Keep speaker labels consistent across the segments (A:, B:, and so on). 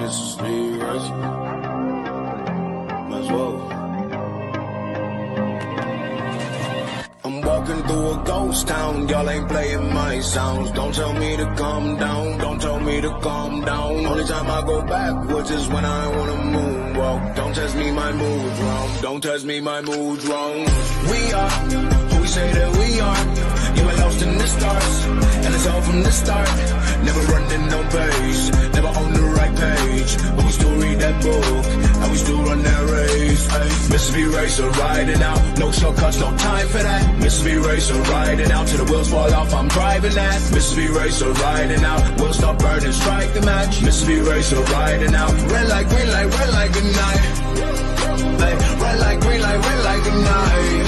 A: Mrs. Lee Rice. Might as well. I'm walking through a ghost town, y'all ain't playing my sounds. Don't tell me to calm down, don't tell me to calm down. Only time I go backwards is when I wanna moonwalk. Don't test me, my mood's wrong. Don't test me, my mood's wrong. We are who we say that we are. You were lost in the stars, and it's all from the start. Never running no pace, never on the right page, but we still read that book, and we still run that race. Mississippi Racer riding out, no shortcuts, no time for that. Mississippi Racer riding out till the wheels fall off, I'm driving that. Mississippi Racer riding out, we'll stop burning, strike the match. Mississippi Racer riding out, red light, green light, red light, good night. Hey, red light, green light, red light, good night.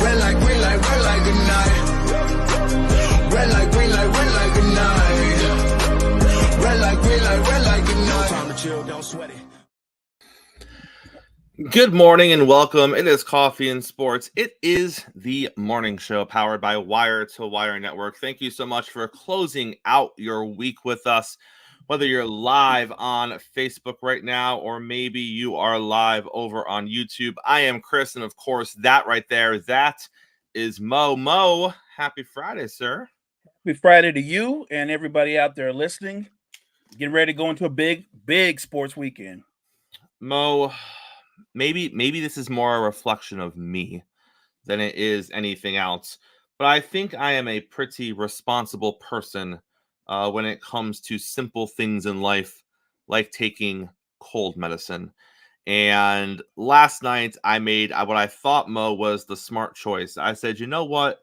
A: Red light, green light, red light, good night. Red light, green light, red light, good night. Red light, green light, red light, good night. Time to chill, don't sweat it.
B: Good morning and welcome. It is Coffee and Sports. It is the morning show powered by Wire to Wire Network. Thank you so much for closing out your week with us. Whether you're live on Facebook right now or maybe you are live over on YouTube. I am Chris, and of course, that right there, that is Mo. Mo, happy Friday, sir.
C: Happy Friday to you and everybody out there listening. Getting ready to go into a big sports weekend.
B: Mo, maybe this is more a reflection of me than it is anything else, but I think I am a pretty responsible person when it comes to simple things in life, like taking cold medicine. And last night I made what I thought, Mo, was the smart choice. I said, you know what?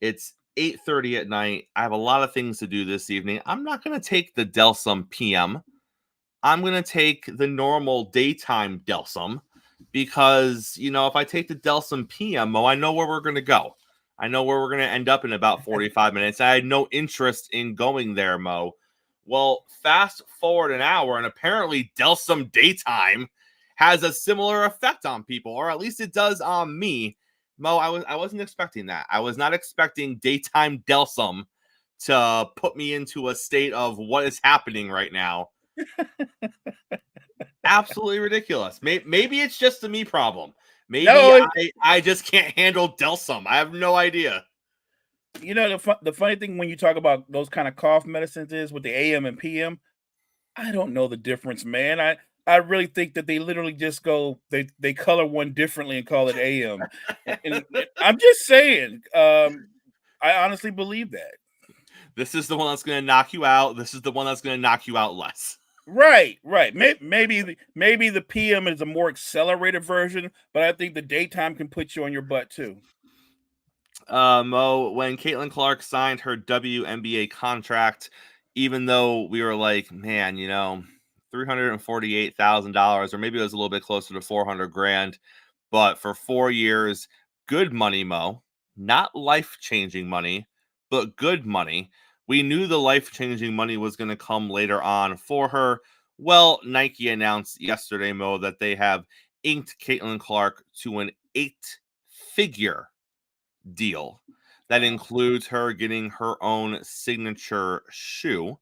B: It's 8:30 at night. I have a lot of things to do this evening. I'm not going to take the Delsum PM. I'm going to take the normal daytime Delsum because, you know, if I take the Delsum PM, Mo, I know where we're going to go. I know where we're going to end up in about 45 minutes. I had no interest in going there, Mo. Well, fast forward an hour, and apparently Delsum daytime has a similar effect on people, or at least it does on me. Mo, I wasn't expecting that. I was not expecting daytime Delsum to put me into a state of what is happening right now. Absolutely ridiculous. Maybe it's just a me problem. Maybe I just can't handle Delsum. I have no idea.
C: You know, the funny thing when you talk about those kind of cough medicines is with the AM and PM, I don't know the difference, man. I really think that they literally just go, they color one differently and call it AM. and I'm just saying, I honestly believe that.
B: This is the one that's going to knock you out. This is the one that's going to knock you out less.
C: Right. Maybe the PM is a more accelerated version, but I think the daytime can put you on your butt too.
B: Mo, when Caitlin Clark signed her WNBA contract, even though we were like, man, you know, $348,000, or maybe it was a little bit closer to $400,000, but for 4 years, good money, Mo, not life-changing money, but good money. We knew the life-changing money was going to come later on for her. Well, Nike announced yesterday, Mo, that they have inked Caitlin Clark to an 8-figure deal that includes her getting her own signature shoe.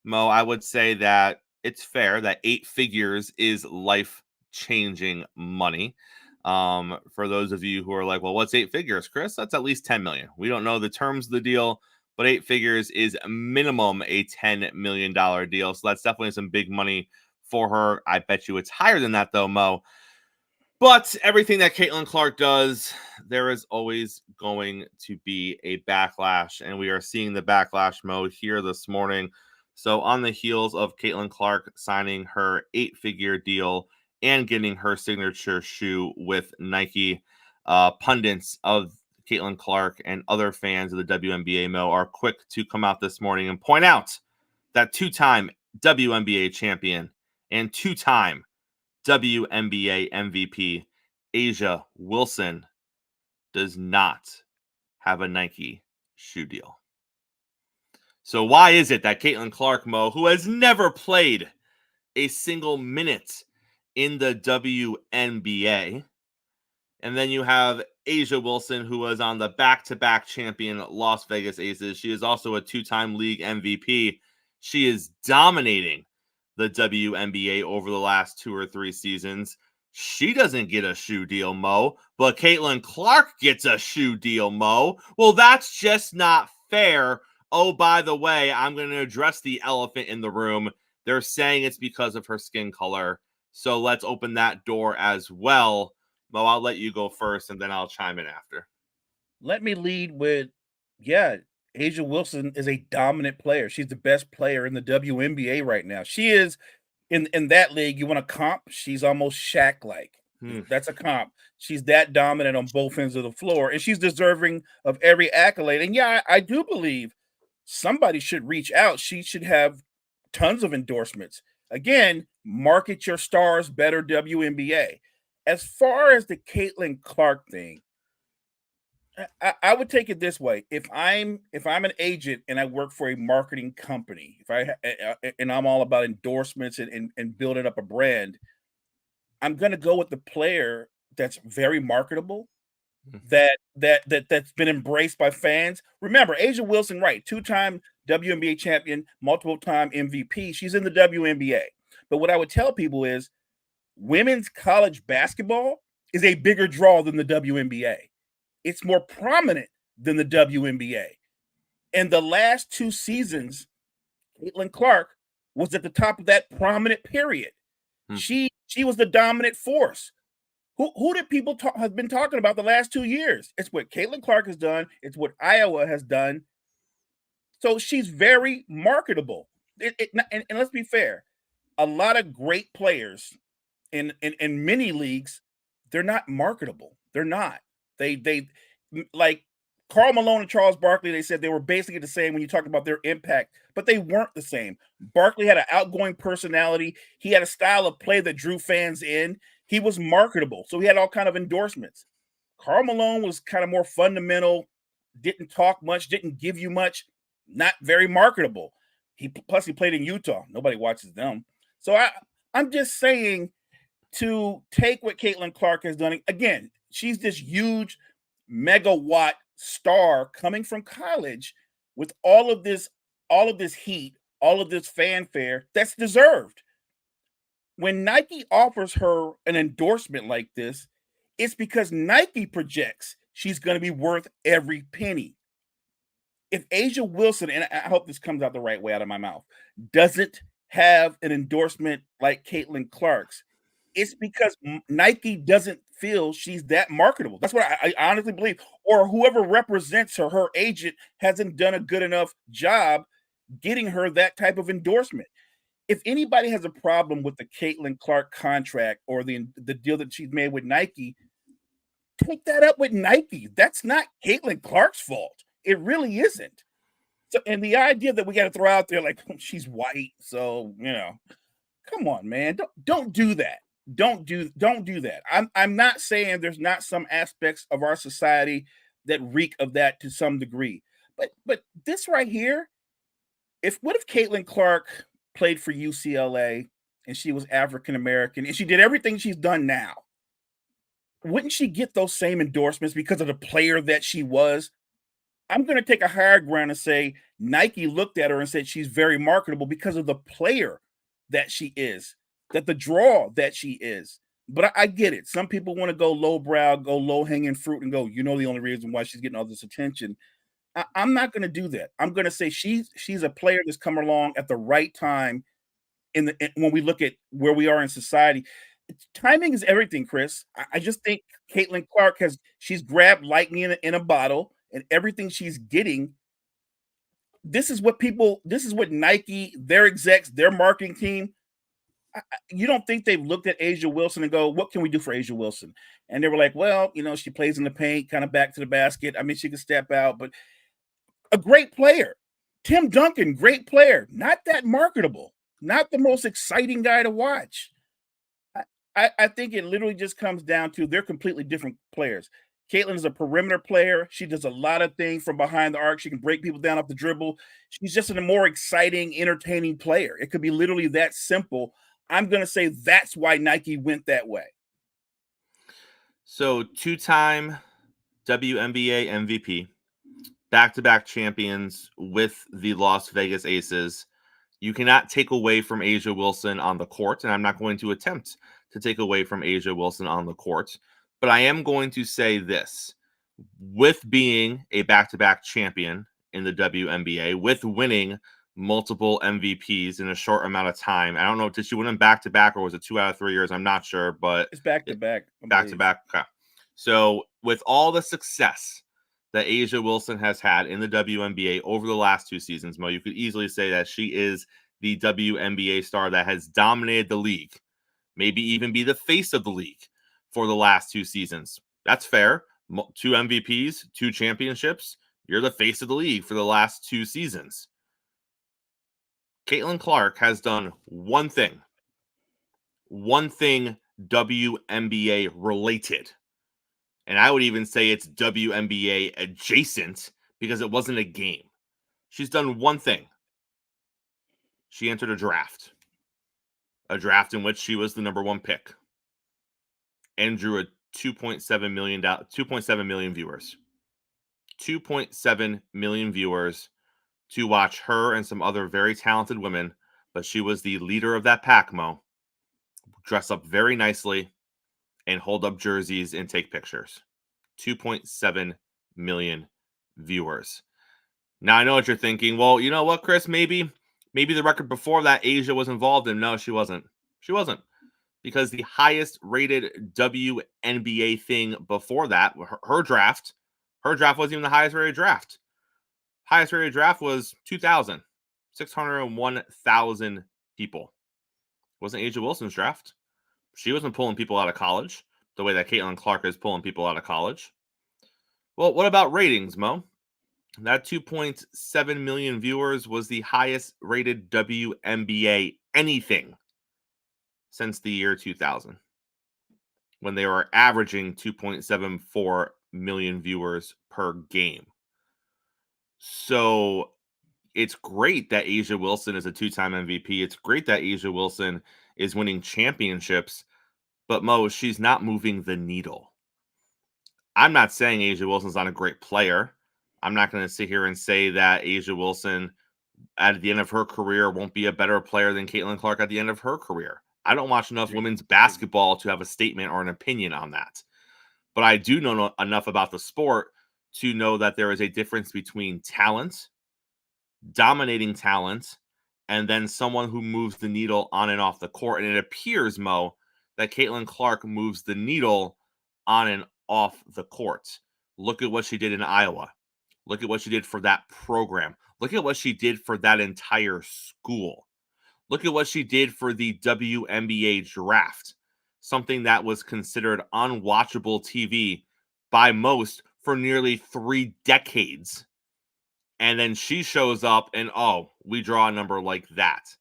B: Mo, I would say that it's fair that 8 figures is life-changing money. For those of you who are like, well, what's 8 figures, Chris? That's at least 10 million. We don't know the terms of the deal, but 8 figures is minimum a $10 million deal. So that's definitely some big money for her. I bet you it's higher than that, though, Mo. But everything that Caitlin Clark does, there is always going to be a backlash. And we are seeing the backlash, Mo, here this morning. So on the heels of Caitlin Clark signing her 8-figure deal and getting her signature shoe with Nike, pundits of Caitlin Clark and other fans of the WNBA, Mo, are quick to come out this morning and point out that 2-time WNBA champion and 2-time WNBA MVP A'ja Wilson does not have a Nike shoe deal. So why is it that Caitlin Clark, Mo, who has never played a single minute in the WNBA, and then you have A'ja Wilson, who was on the back-to-back champion Las Vegas Aces. She is also a 2-time league MVP. She is dominating the WNBA over the last 2 or 3 seasons. She doesn't get a shoe deal, Mo, but Caitlin Clark gets a shoe deal, Mo. Well, that's just not fair. Oh, by the way, I'm going to address the elephant in the room. They're saying it's because of her skin color. So let's open that door as well. Mo, I'll let you go first, and then I'll chime in after.
C: Let me lead with, yeah, A'ja Wilson is a dominant player. She's the best player in the WNBA right now. She is in that league. You want a comp? She's almost Shaq-like. That's a comp. She's that dominant on both ends of the floor, and she's deserving of every accolade. And yeah, I do believe somebody should reach out. She should have tons of endorsements. Again, market your stars better, WNBA. As far as the Caitlin Clark thing, I would take it this way. If I'm an agent and I work for a marketing company, and I'm all about endorsements and building up a brand, I'm going to go with the player that's very marketable, that's been embraced by fans. Remember, A'ja Wilson, right? 2-time WNBA champion, multiple-time MVP. She's in the WNBA. But what I would tell people is women's college basketball is a bigger draw than the WNBA. It's more prominent than the WNBA. In the last 2 seasons, Caitlin Clark was at the top of that prominent period. She was the dominant force. Who did people have been talking about the last 2 years? It's what Caitlin Clark has done. It's what Iowa has done. So she's very marketable. And let's be fair, a lot of great players in many leagues, they're not marketable. They're not. They like Karl Malone and Charles Barkley, they said they were basically the same when you talk about their impact, but they weren't the same. Barkley had an outgoing personality. He had a style of play that drew fans in. He was marketable, so he had all kind of endorsements. Karl Malone was kind of more fundamental, didn't talk much, didn't give you much, not very marketable. Plus he played in Utah. Nobody watches them. So I'm just saying, to take what Caitlin Clark has done, again, she's this huge megawatt star coming from college with all of this heat, all of this fanfare that's deserved. When Nike offers her an endorsement like this, it's because Nike projects she's going to be worth every penny. If A'ja Wilson, and I hope this comes out the right way out of my mouth, doesn't have an endorsement like Caitlin Clark's, it's because Nike doesn't feel she's that marketable. That's what I honestly believe. Or whoever represents her agent hasn't done a good enough job getting her that type of endorsement. If anybody has a problem with the Caitlin Clark contract or the deal that she's made with Nike, take that up with Nike. That's not Caitlin Clark's fault. It really isn't. So, and the idea that we got to throw out there like she's white, so come on, man, don't do that. Don't do that. I'm not saying there's not some aspects of our society that reek of that to some degree, but this right here, what if Caitlin Clark played for UCLA and she was African American and she did everything she's done now? Wouldn't she get those same endorsements because of the player that she was? I'm going to take a higher ground and say Nike looked at her and said she's very marketable because of the player that she is, that the draw that she is. But I get it. Some people want to go lowbrow, go low-hanging fruit and go, the only reason why she's getting all this attention. I'm not going to do that. I'm going to say she's a player that's come along at the right time when we look at where we are in society. Timing is everything, Chris. I just think Caitlin Clark she's grabbed lightning in a bottle, and everything she's getting. This is what Nike, their execs, their marketing team. You don't think they've looked at A'ja Wilson and go, what can we do for A'ja Wilson? And they were like, well, she plays in the paint, kind of back to the basket. I mean, she can step out, but a great player. Tim Duncan, great player. Not that marketable. Not the most exciting guy to watch. I think it literally just comes down to they're completely different players. Caitlin is a perimeter player. She does a lot of things from behind the arc. She can break people down off the dribble. She's just a more exciting, entertaining player. It could be literally that simple. I'm going to say that's why Nike went that way.
B: So 2-time WNBA MVP, back-to-back champions with the Las Vegas Aces, You cannot take away from A'ja Wilson on the court, and I'm not going to attempt to take away from A'ja Wilson on the court. But I am going to say this. With being a back-to-back champion in the WNBA, with winning multiple MVPs in a short amount of time. I don't know, did she win them back-to-back or was it 2 out of 3 years? I'm not sure, but
C: It's back-to-back.
B: Back-to-back. Okay. So with all the success that A'ja Wilson has had in the WNBA over the last 2 seasons, Mo, you could easily say that she is the WNBA star that has dominated the league, maybe even be the face of the league for the last 2 seasons. That's fair. 2 MVPs, 2 championships. You're the face of the league for the last 2 seasons. Caitlin Clark has done one thing WNBA related. And I would even say it's WNBA adjacent because it wasn't a game. She's done one thing. She entered a draft in which she was the number 1 pick and drew a 2.7 million viewers. 2.7 million viewers to watch her and some other very talented women, but she was the leader of that pack, Mo. Dress up very nicely and hold up jerseys and take pictures. 2.7 million viewers. Now, I know what you're thinking. Well, you know what, Chris? Maybe the record before that A'ja was involved in. No, she wasn't. She wasn't. Because the highest rated WNBA thing before that, her draft wasn't even the highest rated draft. Highest rated draft was 2,000. 601,000 people. Wasn't A'ja Wilson's draft. She wasn't pulling people out of college the way that Caitlin Clark is pulling people out of college. Well, what about ratings, Mo? That 2.7 million viewers was the highest rated WNBA anything since the year 2000, when they were averaging 2.74 million viewers per game. So it's great that A'ja Wilson is a 2-time MVP. It's great that A'ja Wilson is winning championships, but Mo, she's not moving the needle. I'm not saying A'ja Wilson's not a great player. I'm not going to sit here and say that A'ja Wilson at the end of her career won't be a better player than Caitlin Clark at the end of her career. I don't watch enough women's basketball to have a statement or an opinion on that. But I do know enough about the sport to know that there is a difference between talent, dominating talent, and then someone who moves the needle on and off the court. And it appears, Mo, that Caitlin Clark moves the needle on and off the court. Look at what she did in Iowa. Look at what she did for that program. Look at what she did for that entire school. Look at what she did for the WNBA draft, something that was considered unwatchable TV by most for nearly 3 decades. And then she shows up and, oh, we draw a number like that.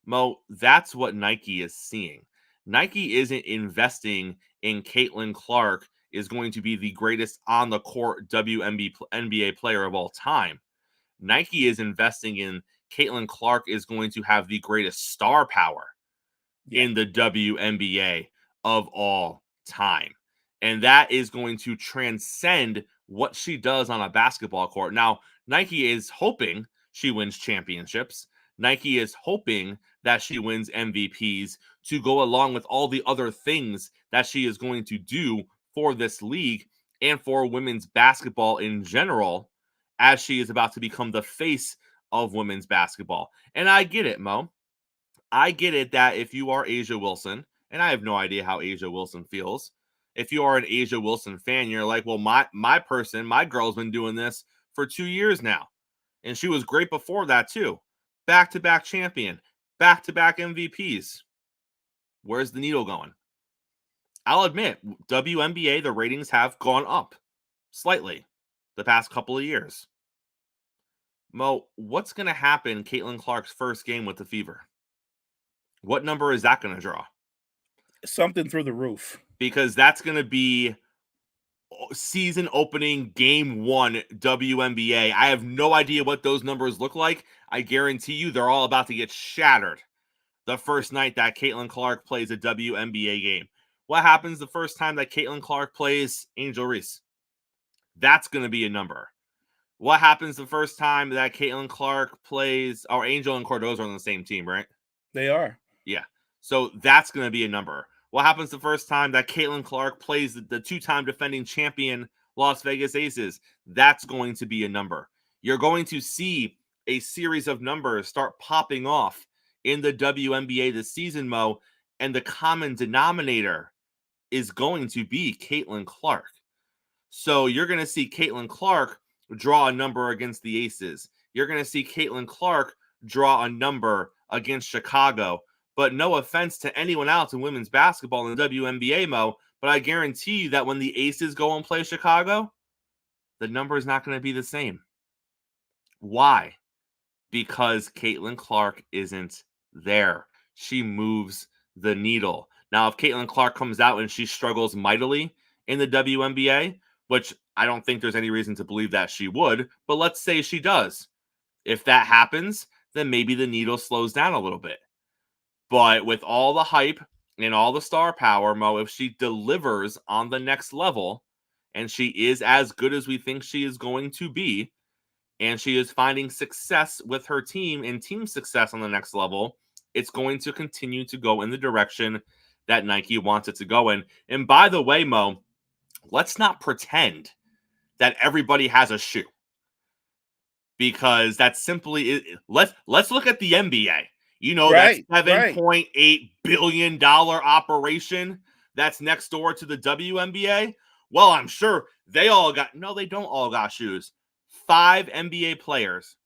B: Mo, that's what Nike is seeing. Nike isn't investing in Caitlin Clark is going to be the greatest on-the-court WNBA player of all time. Nike is investing in Caitlin Clark is going to have the greatest star power in the WNBA of all time. And that is going to transcend what she does on a basketball court. Now, Nike is hoping she wins championships. Nike is hoping that she wins MVPs to go along with all the other things that she is going to do for this league and for women's basketball in general, as she is about to become the face of women's basketball. And I get it, Mo. I get it that if you are A'ja Wilson, and I have no idea how A'ja Wilson feels, if you are an A'ja Wilson fan, you're like, well, my girl's been doing this for 2 years now. And she was great before that too. Back-to-back champion, back-to-back MVPs. Where's the needle going? I'll admit, WNBA, the ratings have gone up slightly the past couple of years. Mo, what's going to happen Caitlin Clark's first game with the Fever? What number is that going to draw?
C: Something through the roof.
B: Because that's going to be season opening game 1 WNBA. I have no idea what those numbers look like. I guarantee you they're all about to get shattered the first night that Caitlin Clark plays a WNBA game. What happens the first time that Caitlin Clark plays Angel Reese? That's going to be a number. What happens the first time that Caitlin Clark plays? Or Angel and Cordoza are on the same team, right?
C: They are.
B: Yeah. So that's going to be a number. What happens the first time that Caitlin Clark plays the two-time defending champion Las Vegas Aces? That's going to be a number. You're going to see a series of numbers start popping off in the WNBA this season, Mo, and the common denominator is going to be Caitlin Clark. So you're going to see Caitlin Clark draw a number against the Aces. You're going to see Caitlin Clark draw a number against Chicago. But no offense to anyone else in women's basketball in the WNBA, Mo, but I guarantee you that when the Aces go and play Chicago, the number is not going to be the same. Why? Because Caitlin Clark isn't there. She moves the needle. Now, if Caitlin Clark comes out and she struggles mightily in the WNBA, which I don't think there's any reason to believe that she would, but let's say she does. If that happens, then maybe the needle slows down a little bit. But with all the hype and all the star power, Mo, if she delivers on the next level and she is as good as we think she is going to be, and she is finding success with her team and team success on the next level, it's going to continue to go in the direction that Nike wants it to go in. And by the way, Mo, let's not pretend that everybody has a shoe, because that's simply it. Let's look at the NBA. You know,
C: Right,
B: that $7.8 billion operation that's next door to the WNBA. Well, I'm sure they don't all got shoes. 5 NBA players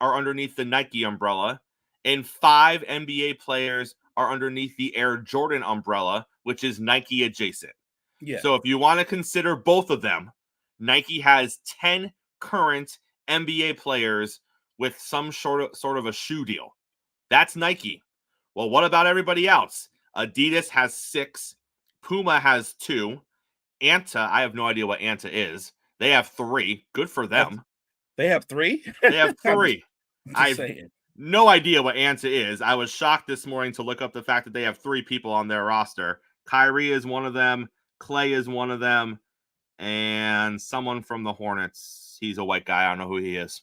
B: are underneath the Nike umbrella, and 5 NBA players are underneath the Air Jordan umbrella, which is Nike adjacent.
C: Yeah.
B: So if you want to consider both of them, Nike has 10 current NBA players with some sort of a shoe deal. That's Nike. Well, what about everybody else? Adidas has 6. Puma has 2. Anta, I have no idea what Anta is. They have 3. Good for them.
C: They have 3?
B: They have 3.
C: I'm
B: I
C: just
B: have
C: saying.
B: no idea what Anta is. I was shocked this morning to look up the fact that they have 3 people on their roster. Kyrie is one of them. Clay is one of them. And someone from the Hornets. He's a white guy. I don't know who he is.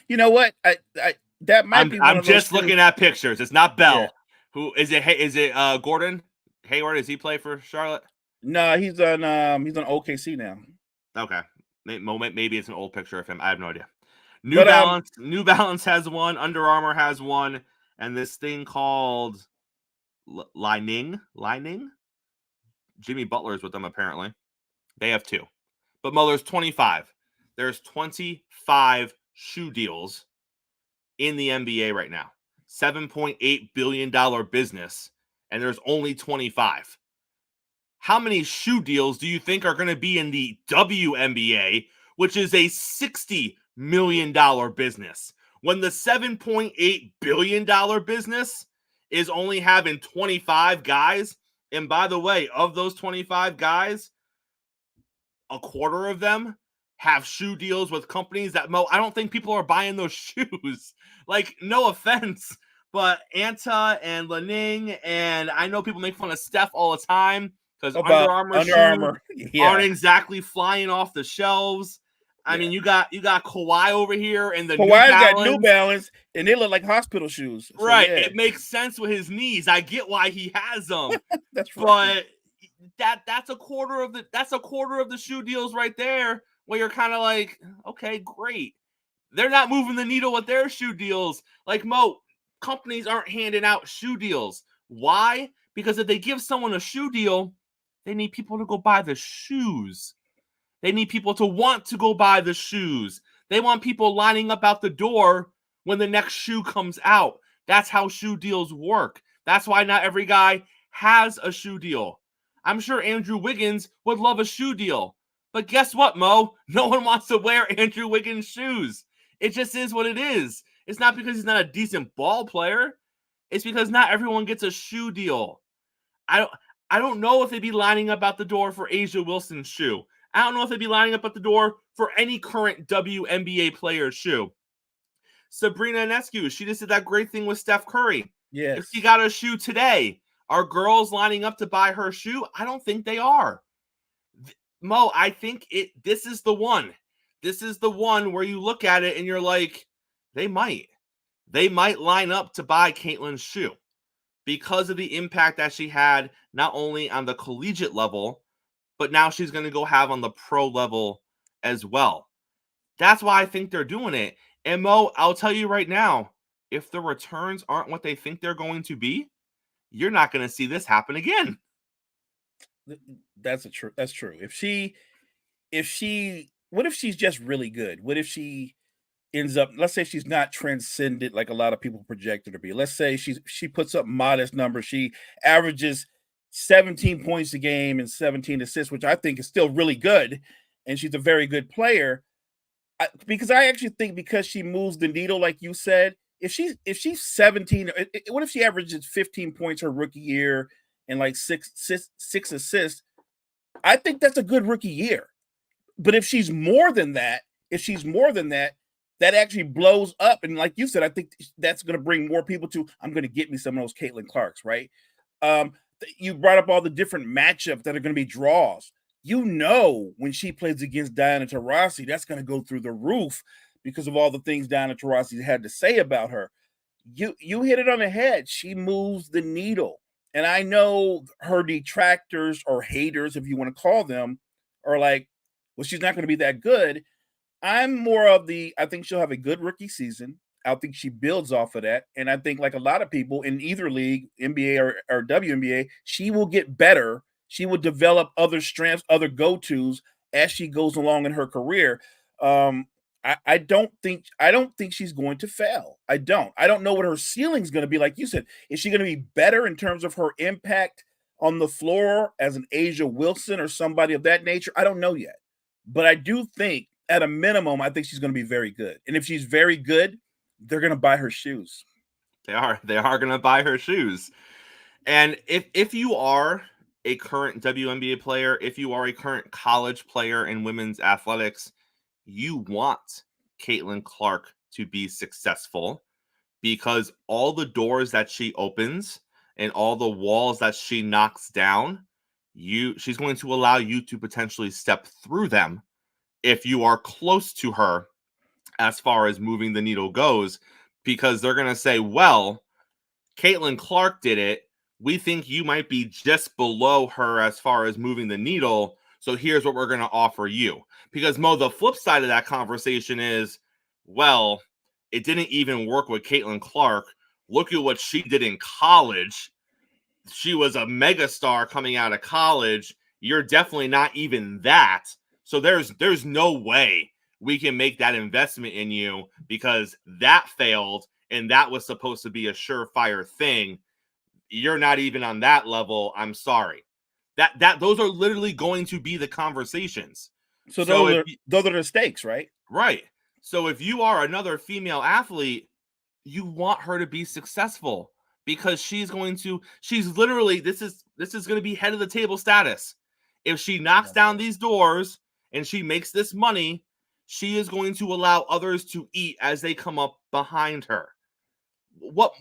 C: You know what? That might be.
B: I'm just looking at pictures. It's not Bell.
C: Yeah.
B: Who is it? Is it Gordon Hayward? Does he play for Charlotte?
C: No, he's on OKC now.
B: Okay, maybe it's an old picture of him. I have no idea. New Balance has one. Under Armour has one, and this thing called Lining. Jimmy Butler is with them apparently. They have 2, but Mo, there's 25. There's 25 shoe deals in the NBA right now. $7.8 billion business, and there's only 25. How many shoe deals do you think are going to be in the WNBA, which is a $60 million business, when the $7.8 billion business is only having 25 guys? And by the way, of those 25 guys, a quarter of them have shoe deals with companies that, Mo, I don't think people are buying those shoes. Like, no offense, but Anta and Lining, and I know people make fun of Steph all the time because Under Armour shoes aren't exactly flying off the shelves. I mean, you got Kawhi over here, and the
C: Kawhi's got New Balance, and they look like hospital shoes.
B: So, right, yeah. It makes sense with his knees. I get why he has them.
C: That's right.
B: But that's a quarter of the shoe deals right there, where you're kind of like, okay, great. They're not moving the needle with their shoe deals. Like, Mo, companies aren't handing out shoe deals. Why? Because if they give someone a shoe deal, they need people to go buy the shoes. They need people to want to go buy the shoes. They want people lining up out the door when the next shoe comes out. That's how shoe deals work. That's why not every guy has a shoe deal. I'm sure Andrew Wiggins would love a shoe deal. But guess what, Mo? No one wants to wear Andrew Wiggins' shoes. It just is what it is. It's not because he's not a decent ball player. It's because not everyone gets a shoe deal. I don't know if they'd be lining up out the door for A'ja Wilson's shoe. I don't know if they'd be lining up at the door for any current WNBA player's shoe. Sabrina Ionescu, she just did that great thing with Steph Curry.
C: Yes.
B: If she got a shoe today, are girls lining up to buy her shoe? I don't think they are. Mo, I think this is the one. this is the one where you look at it and you're like, they might line up to buy Caitlyn's shoe because of the impact that she had not only on the collegiate level, but now she's going to go have on the pro level as well. That's why I think they're doing it. And Mo, I'll tell you right now, if the returns aren't what they think they're going to be, you're not going to see this happen again.
C: That's true. What if she's just really good? What if she ends up, let's say she's not transcendent like a lot of people project her to be. Let's say she puts up modest numbers. She averages 17 points a game and 17 assists, which I think is still really good. And she's a very good player. Because I actually think because she moves the needle, like you said, if she's 17, what if she averages 15 points her rookie year and like six assists? I think that's a good rookie year. But if she's more than that, that actually blows up. And like you said, I think that's going to bring more people to, I'm going to get me some of those Caitlin Clarks, right? You brought up all the different matchups that are going to be draws. You know, when she plays against Diana Taurasi, that's going to go through the roof because of all the things Diana Taurasi had to say about her. You hit it on the head. She moves the needle. And I know her detractors or haters, if you want to call them, are like, well, she's not going to be that good. I'm more of I think she'll have a good rookie season. I think she builds off of that. And I think like a lot of people in either league, NBA or WNBA, she will get better. She will develop other strengths, other go-tos as she goes along in her career. I don't think she's going to fail. I don't know what her ceiling is going to be. Like you said, is she going to be better in terms of her impact on the floor as an A'ja Wilson or somebody of that nature? I don't know yet. But I do think at a minimum, I think she's going to be very good. And if she's very good, they're going to buy her shoes.
B: They are going to buy her shoes. And if you are a current WNBA player, if you are a current college player in women's athletics, you want Caitlin Clark to be successful because all the doors that she opens and all the walls that she knocks down, she's going to allow you to potentially step through them if you are close to her as far as moving the needle goes, because they're going to say, well, Caitlin Clark did it. We think you might be just below her as far as moving the needle. So here's what we're going to offer you. Because Mo, the flip side of that conversation is, well, it didn't even work with Caitlin Clark. Look at what she did in college. She was a megastar coming out of college. You're definitely not even that. So there's no way we can make that investment in you because that failed and that was supposed to be a surefire thing. You're not even on that level. I'm sorry. Those are literally going to be the conversations.
C: So those are the stakes, right?
B: Right. So if you are another female athlete, you want her to be successful because she's literally, this is going to be head of the table status. If she knocks down these doors and she makes this money, she is going to allow others to eat as they come up behind her. What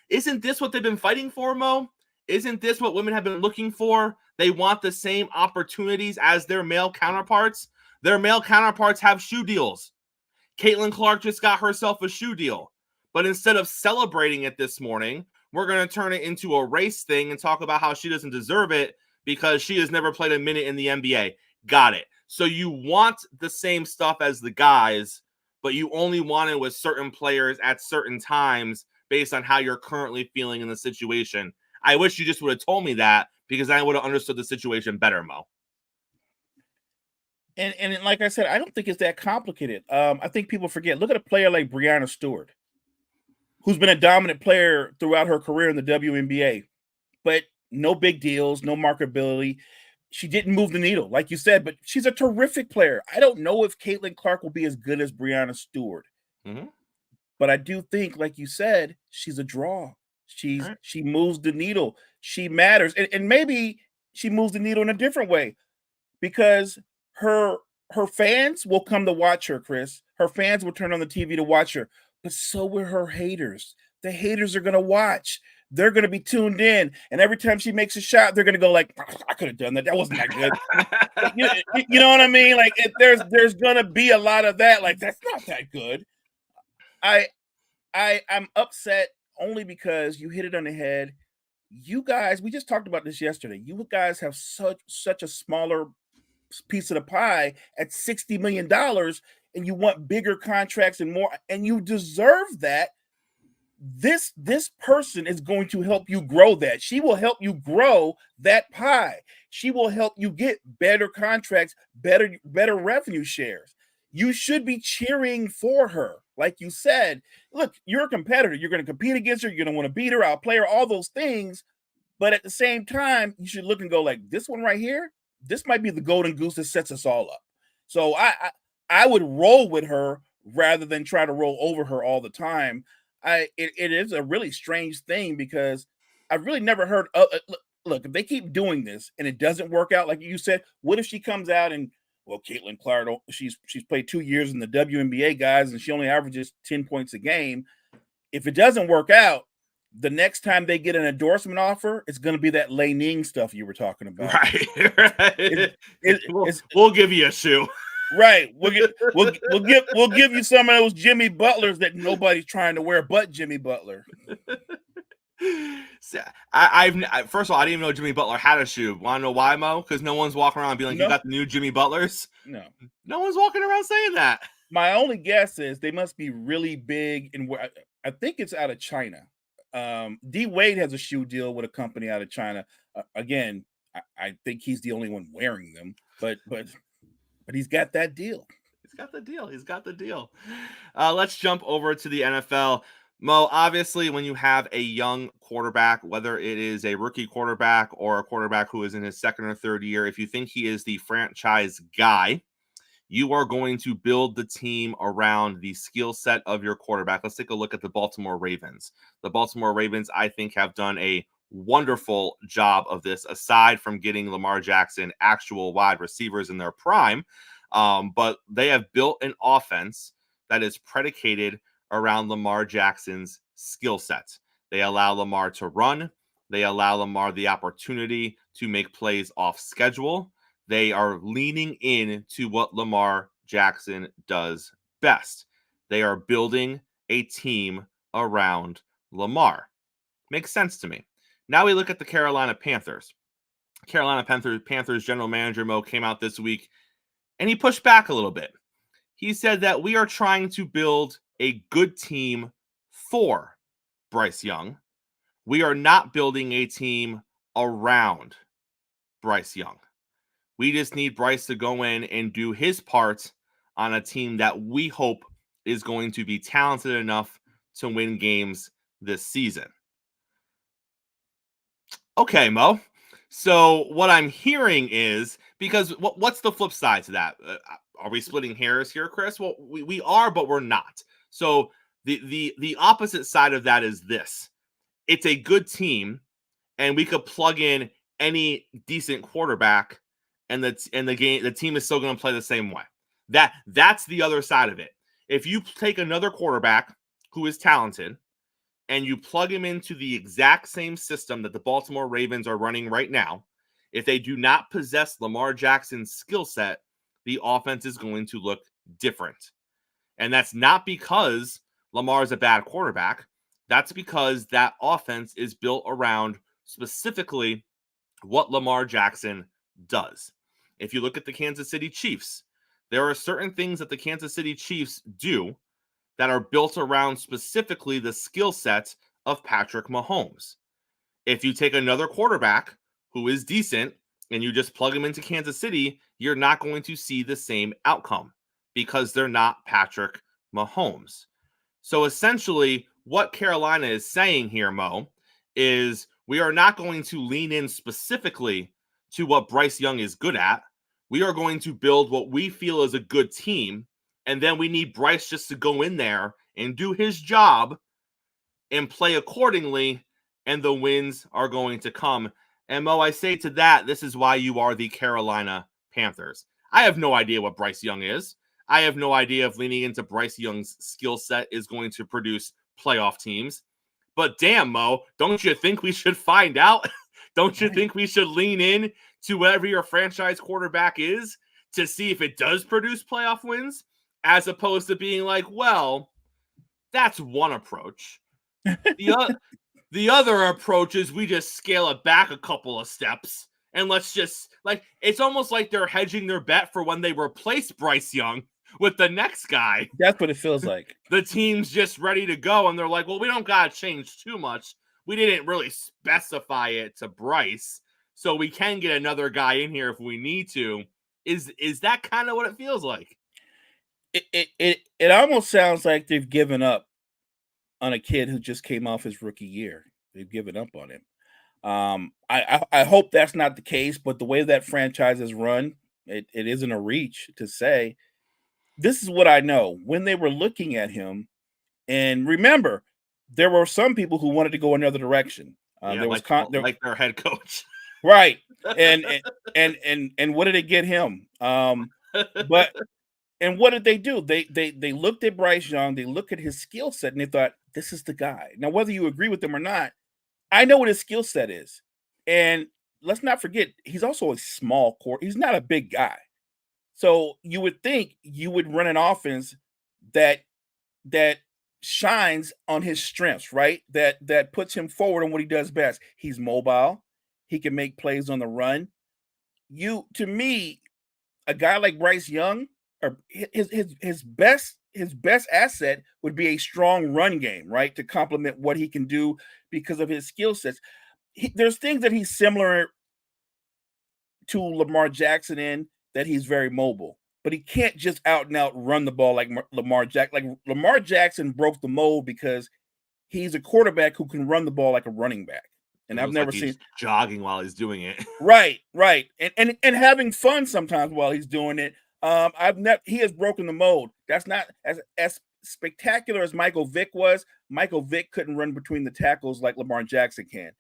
B: isn't this what they've been fighting for, Mo? Isn't this what women have been looking for? They want the same opportunities as their male counterparts. Their male counterparts have shoe deals. Caitlin Clark just got herself a shoe deal. But instead of celebrating it this morning, we're going to turn it into a race thing and talk about how she doesn't deserve it because she has never played a minute in the NBA. Got it. So you want the same stuff as the guys, but you only want it with certain players at certain times based on how you're currently feeling in the situation. I wish you just would have told me that because I would have understood the situation better, Mo.
C: And like I said, I don't think it's that complicated. I think people forget. Look at a player like Breanna Stewart, who's been a dominant player throughout her career in the WNBA, but no big deals, no marketability. She didn't move the needle, like you said, but she's a terrific player. I don't know if Caitlin Clark will be as good as Breanna Stewart, but I do think, like you said, she's a draw. She moves the needle. She matters, and maybe she moves the needle in a different way because her fans will come to watch her, Chris. Her fans will turn on the TV to watch her, but so will her haters. The haters are going to watch. they're going to be tuned in. And every time she makes a shot, they're going to go like, I could have done that. That wasn't that good. You know what I mean? Like there's going to be a lot of that. Like, that's not that good. I'm upset only because you hit it on the head. You guys, we just talked about this yesterday. You guys have such a smaller piece of the pie at $60 million, and you want bigger contracts and more, and you deserve that. This person is going to help you grow that. She will help you grow that pie. She will help you get better contracts, better revenue shares. You should be cheering for her. Like you said, look, you're a competitor. You're going to compete against her. You're going to want to beat her, outplay her, all those things. But at the same time, you should look and go like, this one right here, this might be the golden goose that sets us all up. So I would roll with her rather than try to roll over her all the time. It is a really strange thing because I've really never heard. Look, if they keep doing this and it doesn't work out, like you said, what if she comes out and, well, Caitlin Clark, she's played 2 years in the WNBA, guys, and she only averages 10 points a game. If it doesn't work out, the next time they get an endorsement offer, it's going to be that Lei Ning stuff you were talking about.
B: Right. We'll give you a shoe.
C: Right. We'll give you some of those Jimmy Butlers that nobody's trying to wear but Jimmy Butler.
B: First of all, I didn't even know Jimmy Butler had a shoe. Want to know why, Mo? Because no one's walking around being like, you got the new Jimmy Butlers? No one's walking around saying that.
C: My only guess is they must be really big, and I think it's out of China. D Wade has a shoe deal with a company out of China. Again, I think he's the only one wearing them, but he's got that deal.
B: He's got the deal. Let's jump over to the NFL. Mo, obviously, when you have a young quarterback, whether it is a rookie quarterback or a quarterback who is in his second or third year, if you think he is the franchise guy, you are going to build the team around the skill set of your quarterback. Let's take a look at the Baltimore Ravens. The Baltimore Ravens, I think, have done a wonderful job of this, aside from getting Lamar Jackson actual wide receivers in their prime. But they have built an offense that is predicated around Lamar Jackson's skill set. They allow Lamar to run. They allow Lamar the opportunity to make plays off schedule. They are leaning in to what Lamar Jackson does best. They are building a team around Lamar. Makes sense to me. Now we look at the Carolina Panthers. Carolina Panthers general manager Mo came out this week and he pushed back a little bit. He said that we are trying to build a good team for Bryce Young. We are not building a team around Bryce Young. We just need Bryce to go in and do his part on a team that we hope is going to be talented enough to win games this season. Okay, Mo. So what I'm hearing is, because what's the flip side to that? Are we splitting hairs here, Chris? Well, we are, but we're not. So the opposite side of that is this. It's a good team, and we could plug in any decent quarterback, and the team is still going to play the same way. That's the other side of it. If you take another quarterback who is talented and you plug him into the exact same system that the Baltimore Ravens are running right now, if they do not possess Lamar Jackson's skill set, the offense is going to look different. And that's not because Lamar is a bad quarterback. That's because that offense is built around specifically what Lamar Jackson does. If you look at the Kansas City Chiefs, there are certain things that the Kansas City Chiefs do that are built around specifically the skill set of Patrick Mahomes. If you take another quarterback who is decent and you just plug him into Kansas City, you're not going to see the same outcome because they're not Patrick Mahomes. So essentially, what Carolina is saying here, Mo, is we are not going to lean in specifically to what Bryce Young is good at. We are going to build what we feel is a good team, and then we need Bryce just to go in there and do his job and play accordingly, and the wins are going to come. And Mo, I say to that, this is why you are the Carolina Panthers. I have no idea what Bryce Young is. I have no idea if leaning into Bryce Young's skill set is going to produce playoff teams. But damn, Mo, don't you think we should find out? Don't you
C: Right.
B: think we should lean in to whatever your franchise quarterback is to see if it does produce playoff wins, as opposed to being like, well, that's one approach. The other approach is we just scale it back a couple of steps and let's just like it's almost like they're hedging their bet for when they replace Bryce Young with the next guy.
C: That's what it feels like.
B: The team's just ready to go and they're like, well, we don't gotta change too much. We didn't really specify it to Bryce, so we can get another guy in here if we need to. Is that kind of what it feels like?
C: It almost sounds like they've given up on a kid who just came off his rookie year. They've given up on him. I hope that's not the case, but the way that franchise is run, it isn't a reach to say. This is what I know. When they were looking at him, and remember, there were some people who wanted to go another direction. There was
B: like their head coach,
C: right? And what did it get him? But and what did they do? They looked at Bryce Young, they looked at his skill set, and they thought, this is the guy. Now, whether you agree with them or not, I know what his skill set is. And let's not forget, he's also a small core. He's not a big guy. So you would think you would run an offense that shines on his strengths, right? That puts him forward on what he does best. He's mobile. He can make plays on the run. To me, a guy like Bryce Young, or his best asset would be a strong run game, right? To complement what he can do because of his skill sets. There's things that he's similar to Lamar Jackson in that he's very mobile, but he can't just out and out run the ball like Lamar Jackson. Like Lamar Jackson broke the mold because he's a quarterback who can run the ball like a running back. And I've never seen
B: jogging while he's doing it.
C: Right. And having fun sometimes while he's doing it. He has broken the mold. That's not as spectacular as Michael Vick was. Michael Vick couldn't run between the tackles like Lamar Jackson can.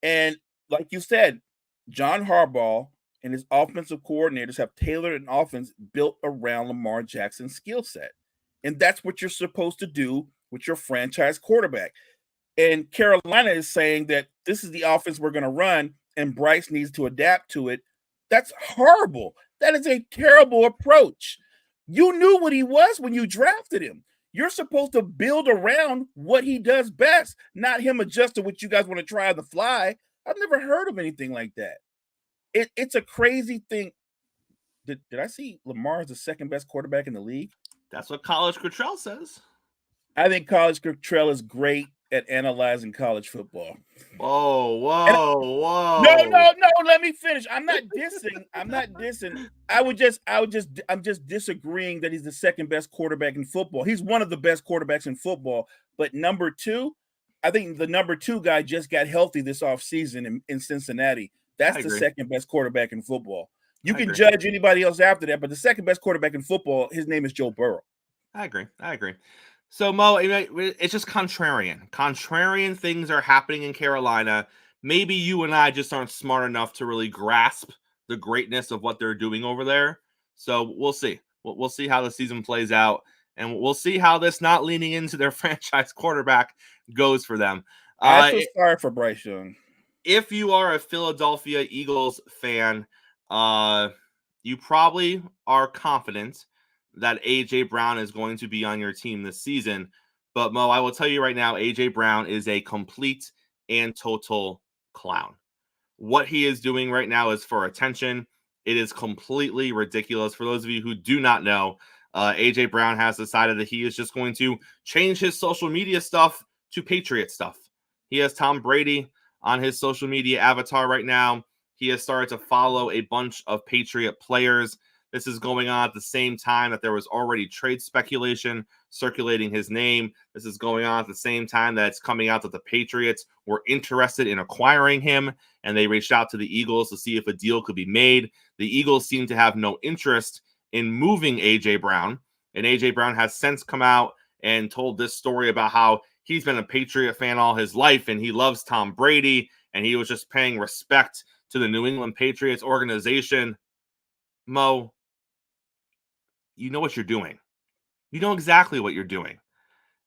C: And like you said, John Harbaugh and his offensive coordinators have tailored an offense built around Lamar Jackson's skill set. And that's what you're supposed to do with your franchise quarterback. And Carolina is saying that this is the offense we're going to run, and Bryce needs to adapt to it. That's horrible. That is a terrible approach. You knew what he was when you drafted him. You're supposed to build around what he does best, not him adjust to what you guys want to try on the fly. I've never heard of anything like that. It's a crazy thing. Did I see Lamar as the second best quarterback in the league?
B: That's what College Cottrell says.
C: I think College Cottrell is great at analyzing college football.
B: Whoa.
C: No, let me finish. I'm not dissing. I'm just disagreeing that he's the second best quarterback in football. He's one of the best quarterbacks in football. But number two, I think the number two guy just got healthy this offseason in Cincinnati. That's the second best quarterback in football. You can judge anybody else after that, but the second best quarterback in football, his name is Joe Burrow.
B: I agree. So, Mo, it's just contrarian. Contrarian things are happening in Carolina. Maybe you and I just aren't smart enough to really grasp the greatness of what they're doing over there. So we'll see. We'll see how the season plays out, and we'll see how this not leaning into their franchise quarterback goes for them.
C: I feel sorry for Bryce Young.
B: If you are a Philadelphia Eagles fan, you probably are confident that A.J. Brown is going to be on your team this season. But, Mo, I will tell you right now, A.J. Brown is a complete and total clown. What he is doing right now is for attention. It is completely ridiculous. For those of you who do not know, A.J. Brown has decided that he is just going to change his social media stuff to Patriot stuff. He has Tom Brady on his social media avatar right now. He has started to follow a bunch of Patriot players. This is going on at the same time that there was already trade speculation circulating his name. This is going on at the same time that it's coming out that the Patriots were interested in acquiring him, and they reached out to the Eagles to see if a deal could be made. The Eagles seem to have no interest in moving A.J. Brown, and A.J. Brown has since come out and told this story about how he's been a Patriot fan all his life, and he loves Tom Brady, and he was just paying respect to the New England Patriots organization. Mo, you know what you're doing. You know exactly what you're doing.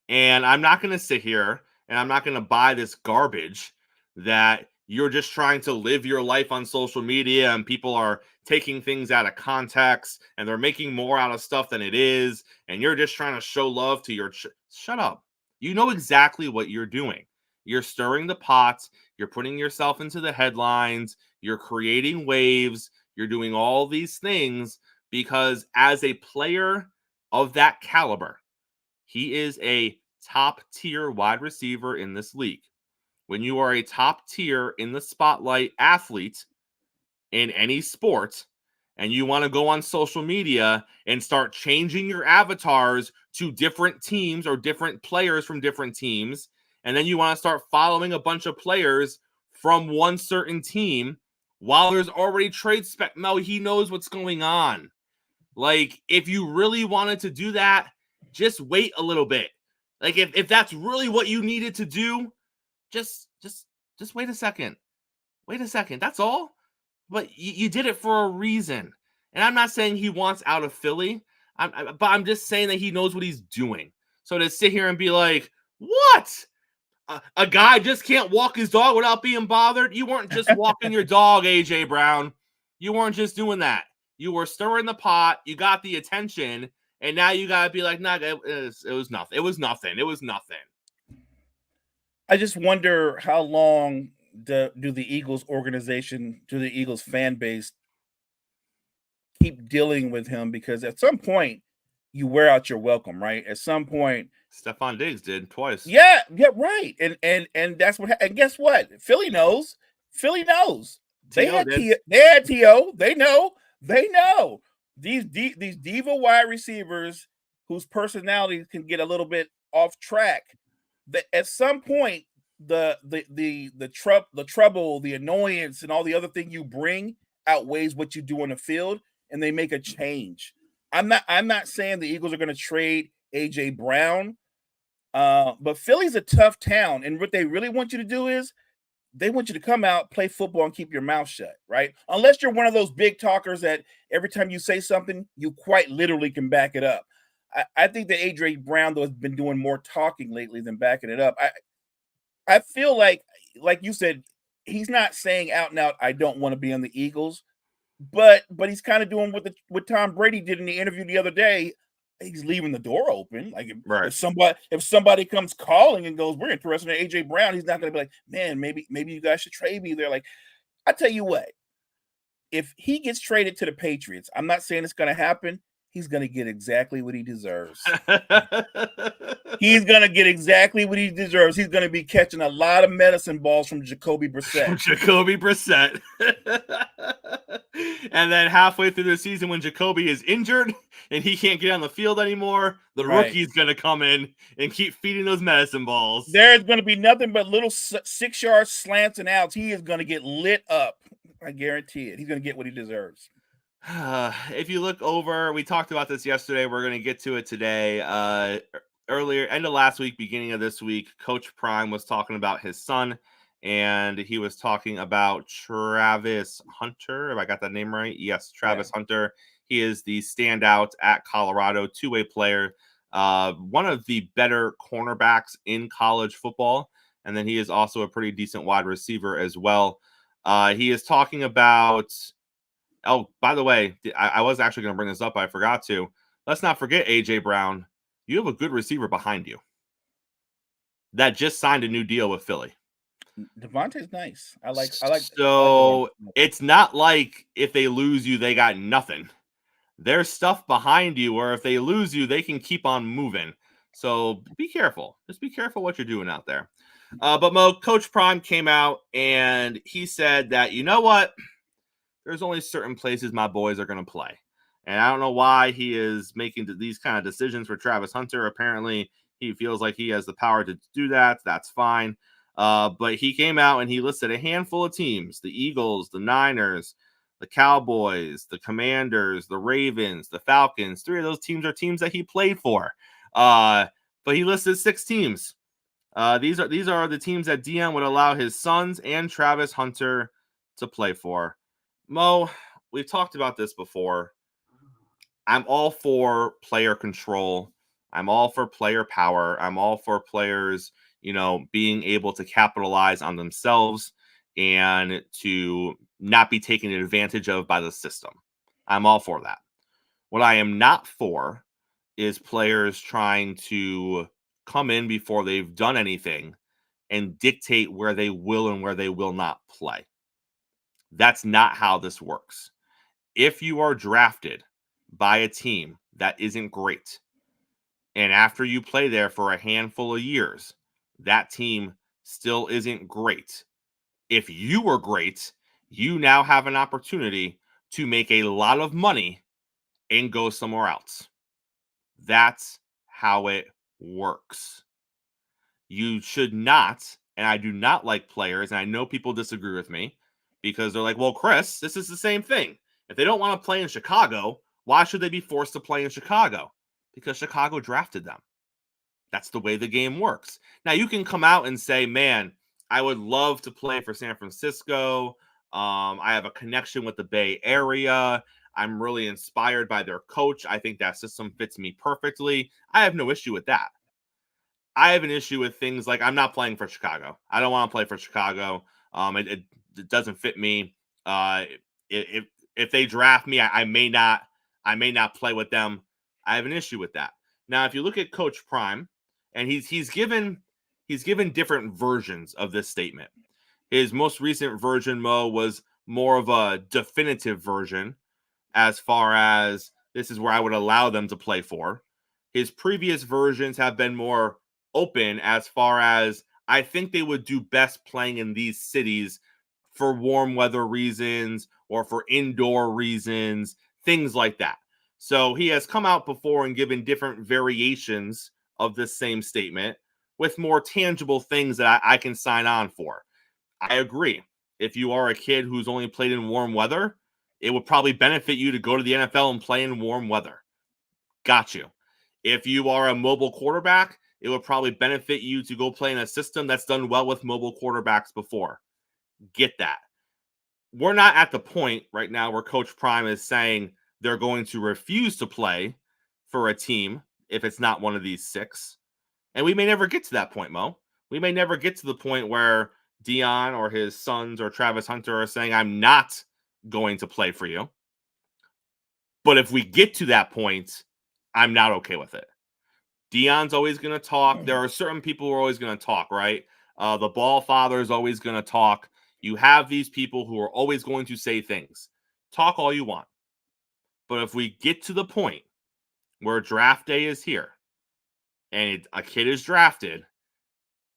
B: And I'm not going to sit here and I'm not going to buy this garbage that you're just trying to live your life on social media and people are taking things out of context and they're making more out of stuff than it is. And you're just trying to show love to your shut up. You know exactly what you're doing. You're stirring the pot. You're putting yourself into the headlines. You're creating waves. You're doing all these things because as a player of that caliber, he is a top tier wide receiver in this league. When you are a top tier in the spotlight athlete in any sport, and you want to go on social media and start changing your avatars to different teams or different players from different teams, and then you want to start following a bunch of players from one certain team while there's already trade spec. No, he knows what's going on. Like, if you really wanted to do that, just wait a little bit. Like, if that's really what you needed to do, just wait a second. Wait a second. That's all. But you did it for a reason. And I'm not saying he wants out of Philly, but I'm just saying that he knows what he's doing. So to sit here and be like, what? A guy just can't walk his dog without being bothered? You weren't just walking your dog, A.J. Brown. You weren't just doing that. You were stirring the pot. You got the attention. And now you got to be like, nah, it was nothing. It was nothing. It was nothing.
C: I just wonder how long do the Eagles organization, do the Eagles fan base keep dealing with him, because at some point you wear out your welcome, right? At some point,
B: Stephon Diggs did twice.
C: Yeah, right. And that's what. And guess what? Philly knows. Philly knows. They had T.O. They know. They know these diva wide receivers whose personalities can get a little bit off track. That at some point the trouble, the annoyance, and all the other thing you bring outweighs what you do on the field, and they make a change. I'm not saying the Eagles are going to trade A.J. Brown, but Philly's a tough town, and what they really want you to do is they want you to come out, play football, and keep your mouth shut, right? Unless you're one of those big talkers that every time you say something, you quite literally can back it up. I think that A.J. Brown, though, has been doing more talking lately than backing it up. I feel like you said, he's not saying out and out, I don't want to be on the Eagles, but he's kind of doing what Tom Brady did in the interview the other day. He's leaving the door open. Like if somebody comes calling and goes, we're interested in A.J. Brown, he's not going to be like, man, maybe you guys should trade me. They're like, I tell you what, if he gets traded to the Patriots, I'm not saying it's going to happen. He's going to get exactly what he deserves. He's going to get exactly what he deserves. He's going to be catching a lot of medicine balls from Jacoby Brissett.
B: And then halfway through the season, when Jacoby is injured and he can't get on the field anymore, the rookie's going to come in and keep feeding those medicine balls.
C: There's going to be nothing but little 6-yard slants and outs. He is going to get lit up. I guarantee it. He's going to get what he deserves.
B: If you look over, we talked about this yesterday. We're going to get to it today. Earlier, end of last week, beginning of this week, Coach Prime was talking about his son, and he was talking about Travis Hunter. If I got that name right? Yes, Travis Hunter. He is the standout at Colorado, two-way player, one of the better cornerbacks in college football, and then he is also a pretty decent wide receiver as well. He is talking about... Oh, by the way, I was actually going to bring this up. I forgot to. Let's not forget, A.J. Brown. You have a good receiver behind you that just signed a new deal with Philly.
C: Devontae's nice. I like.
B: So it's not like if they lose you, they got nothing. There's stuff behind you where if they lose you, they can keep on moving. So be careful. Just be careful what you're doing out there. But Mo, Coach Prime came out and he said that, you know what? There's only certain places my boys are going to play. And I don't know why he is making these kind of decisions for Travis Hunter. Apparently, he feels like he has the power to do that. That's fine. But he came out and he listed a handful of teams: the Eagles, the Niners, the Cowboys, the Commanders, the Ravens, the Falcons. 3 of those teams are teams that he played for. But he listed 6 teams. These are the teams that Deion would allow his sons and Travis Hunter to play for. Mo, we've talked about this before. I'm all for player control. I'm all for player power. I'm all for players, being able to capitalize on themselves and to not be taken advantage of by the system. I'm all for that. What I am not for is players trying to come in before they've done anything and dictate where they will and where they will not play. That's not how this works. If you are drafted by a team that isn't great, and after you play there for a handful of years, that team still isn't great. If you were great, you now have an opportunity to make a lot of money and go somewhere else. That's how it works. You should not, and I do not like players, and I know people disagree with me because they're like, well, Chris, this is the same thing. If they don't want to play in Chicago, why should they be forced to play in Chicago? Because Chicago drafted them. That's the way the game works. Now, you can come out and say, man, I would love to play for San Francisco. I have a connection with the Bay Area. I'm really inspired by their coach. I think that system fits me perfectly. I have no issue with that. I have an issue with things like I'm not playing for Chicago. I don't want to play for Chicago. It doesn't fit me. If they draft me, I may not play with them. I have an issue with that. Now, if you look at Coach Prime, and he's given different versions of this statement. His most recent version, Mo, was more of a definitive version as far as this is where I would allow them to play for. His previous versions have been more open as far as I think they would do best playing in these cities for warm weather reasons or for indoor reasons, things like that. So he has come out before and given different variations of this same statement with more tangible things that I can sign on for. I agree. If you are a kid who's only played in warm weather, it would probably benefit you to go to the NFL and play in warm weather. Got you. If you are a mobile quarterback, it would probably benefit you to go play in a system that's done well with mobile quarterbacks before. Get that. We're not at the point right now where Coach Prime is saying they're going to refuse to play for a team if it's not one of these six. And we may never get to that point, Mo. We may never get to the point where Deion or his sons or Travis Hunter are saying, I'm not going to play for you. But if we get to that point, I'm not okay with it. Deion's always going to talk. There are certain people who are always going to talk, right? The ball father is always going to talk. You have these people who are always going to say things. Talk all you want. But if we get to the point where draft day is here and a kid is drafted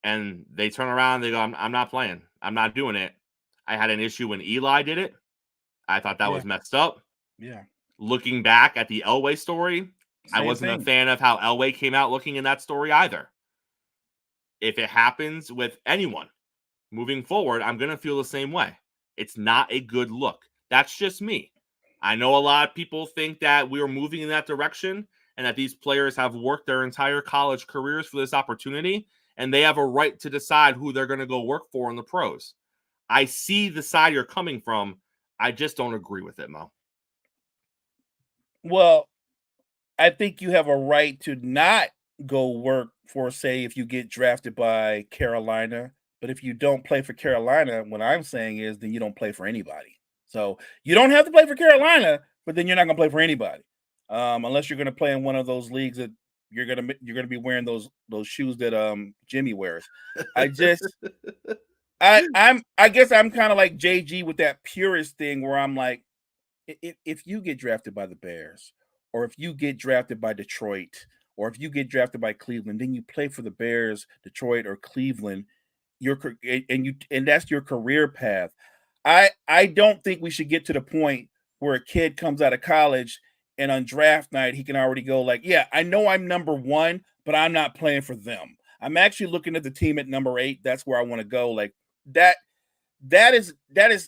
B: and they turn around and they go, I'm not playing. I'm not doing it. I had an issue when Eli did it. I thought that was messed up.
C: Yeah.
B: Looking back at the Elway story, I wasn't a fan of how Elway came out looking in that story either. If it happens with anyone moving forward, I'm going to feel the same way. It's not a good look. That's just me. I know a lot of people think that we are moving in that direction and that these players have worked their entire college careers for this opportunity, and they have a right to decide who they're going to go work for in the pros. I see the side you're coming from. I just don't agree with it, Mo.
C: Well, I think you have a right to not go work for, say, if you get drafted by Carolina. But if you don't play for Carolina, what I'm saying is then you don't play for anybody. So you don't have to play for Carolina, but then you're not going to play for anybody, unless you're going to play in one of those leagues that you're going to be wearing those shoes that Jimmy wears. I guess I'm kind of like JG with that purist thing where I'm like, if you get drafted by the Bears, or if you get drafted by Detroit, or if you get drafted by Cleveland, then you play for the Bears, Detroit, or Cleveland. And that's your career path. I don't think we should get to the point where a kid comes out of college and on draft night he can already go like, yeah, I know I'm number one, but I'm not playing for them. I'm actually looking at the team at number 8. That's where I want to go. Like that is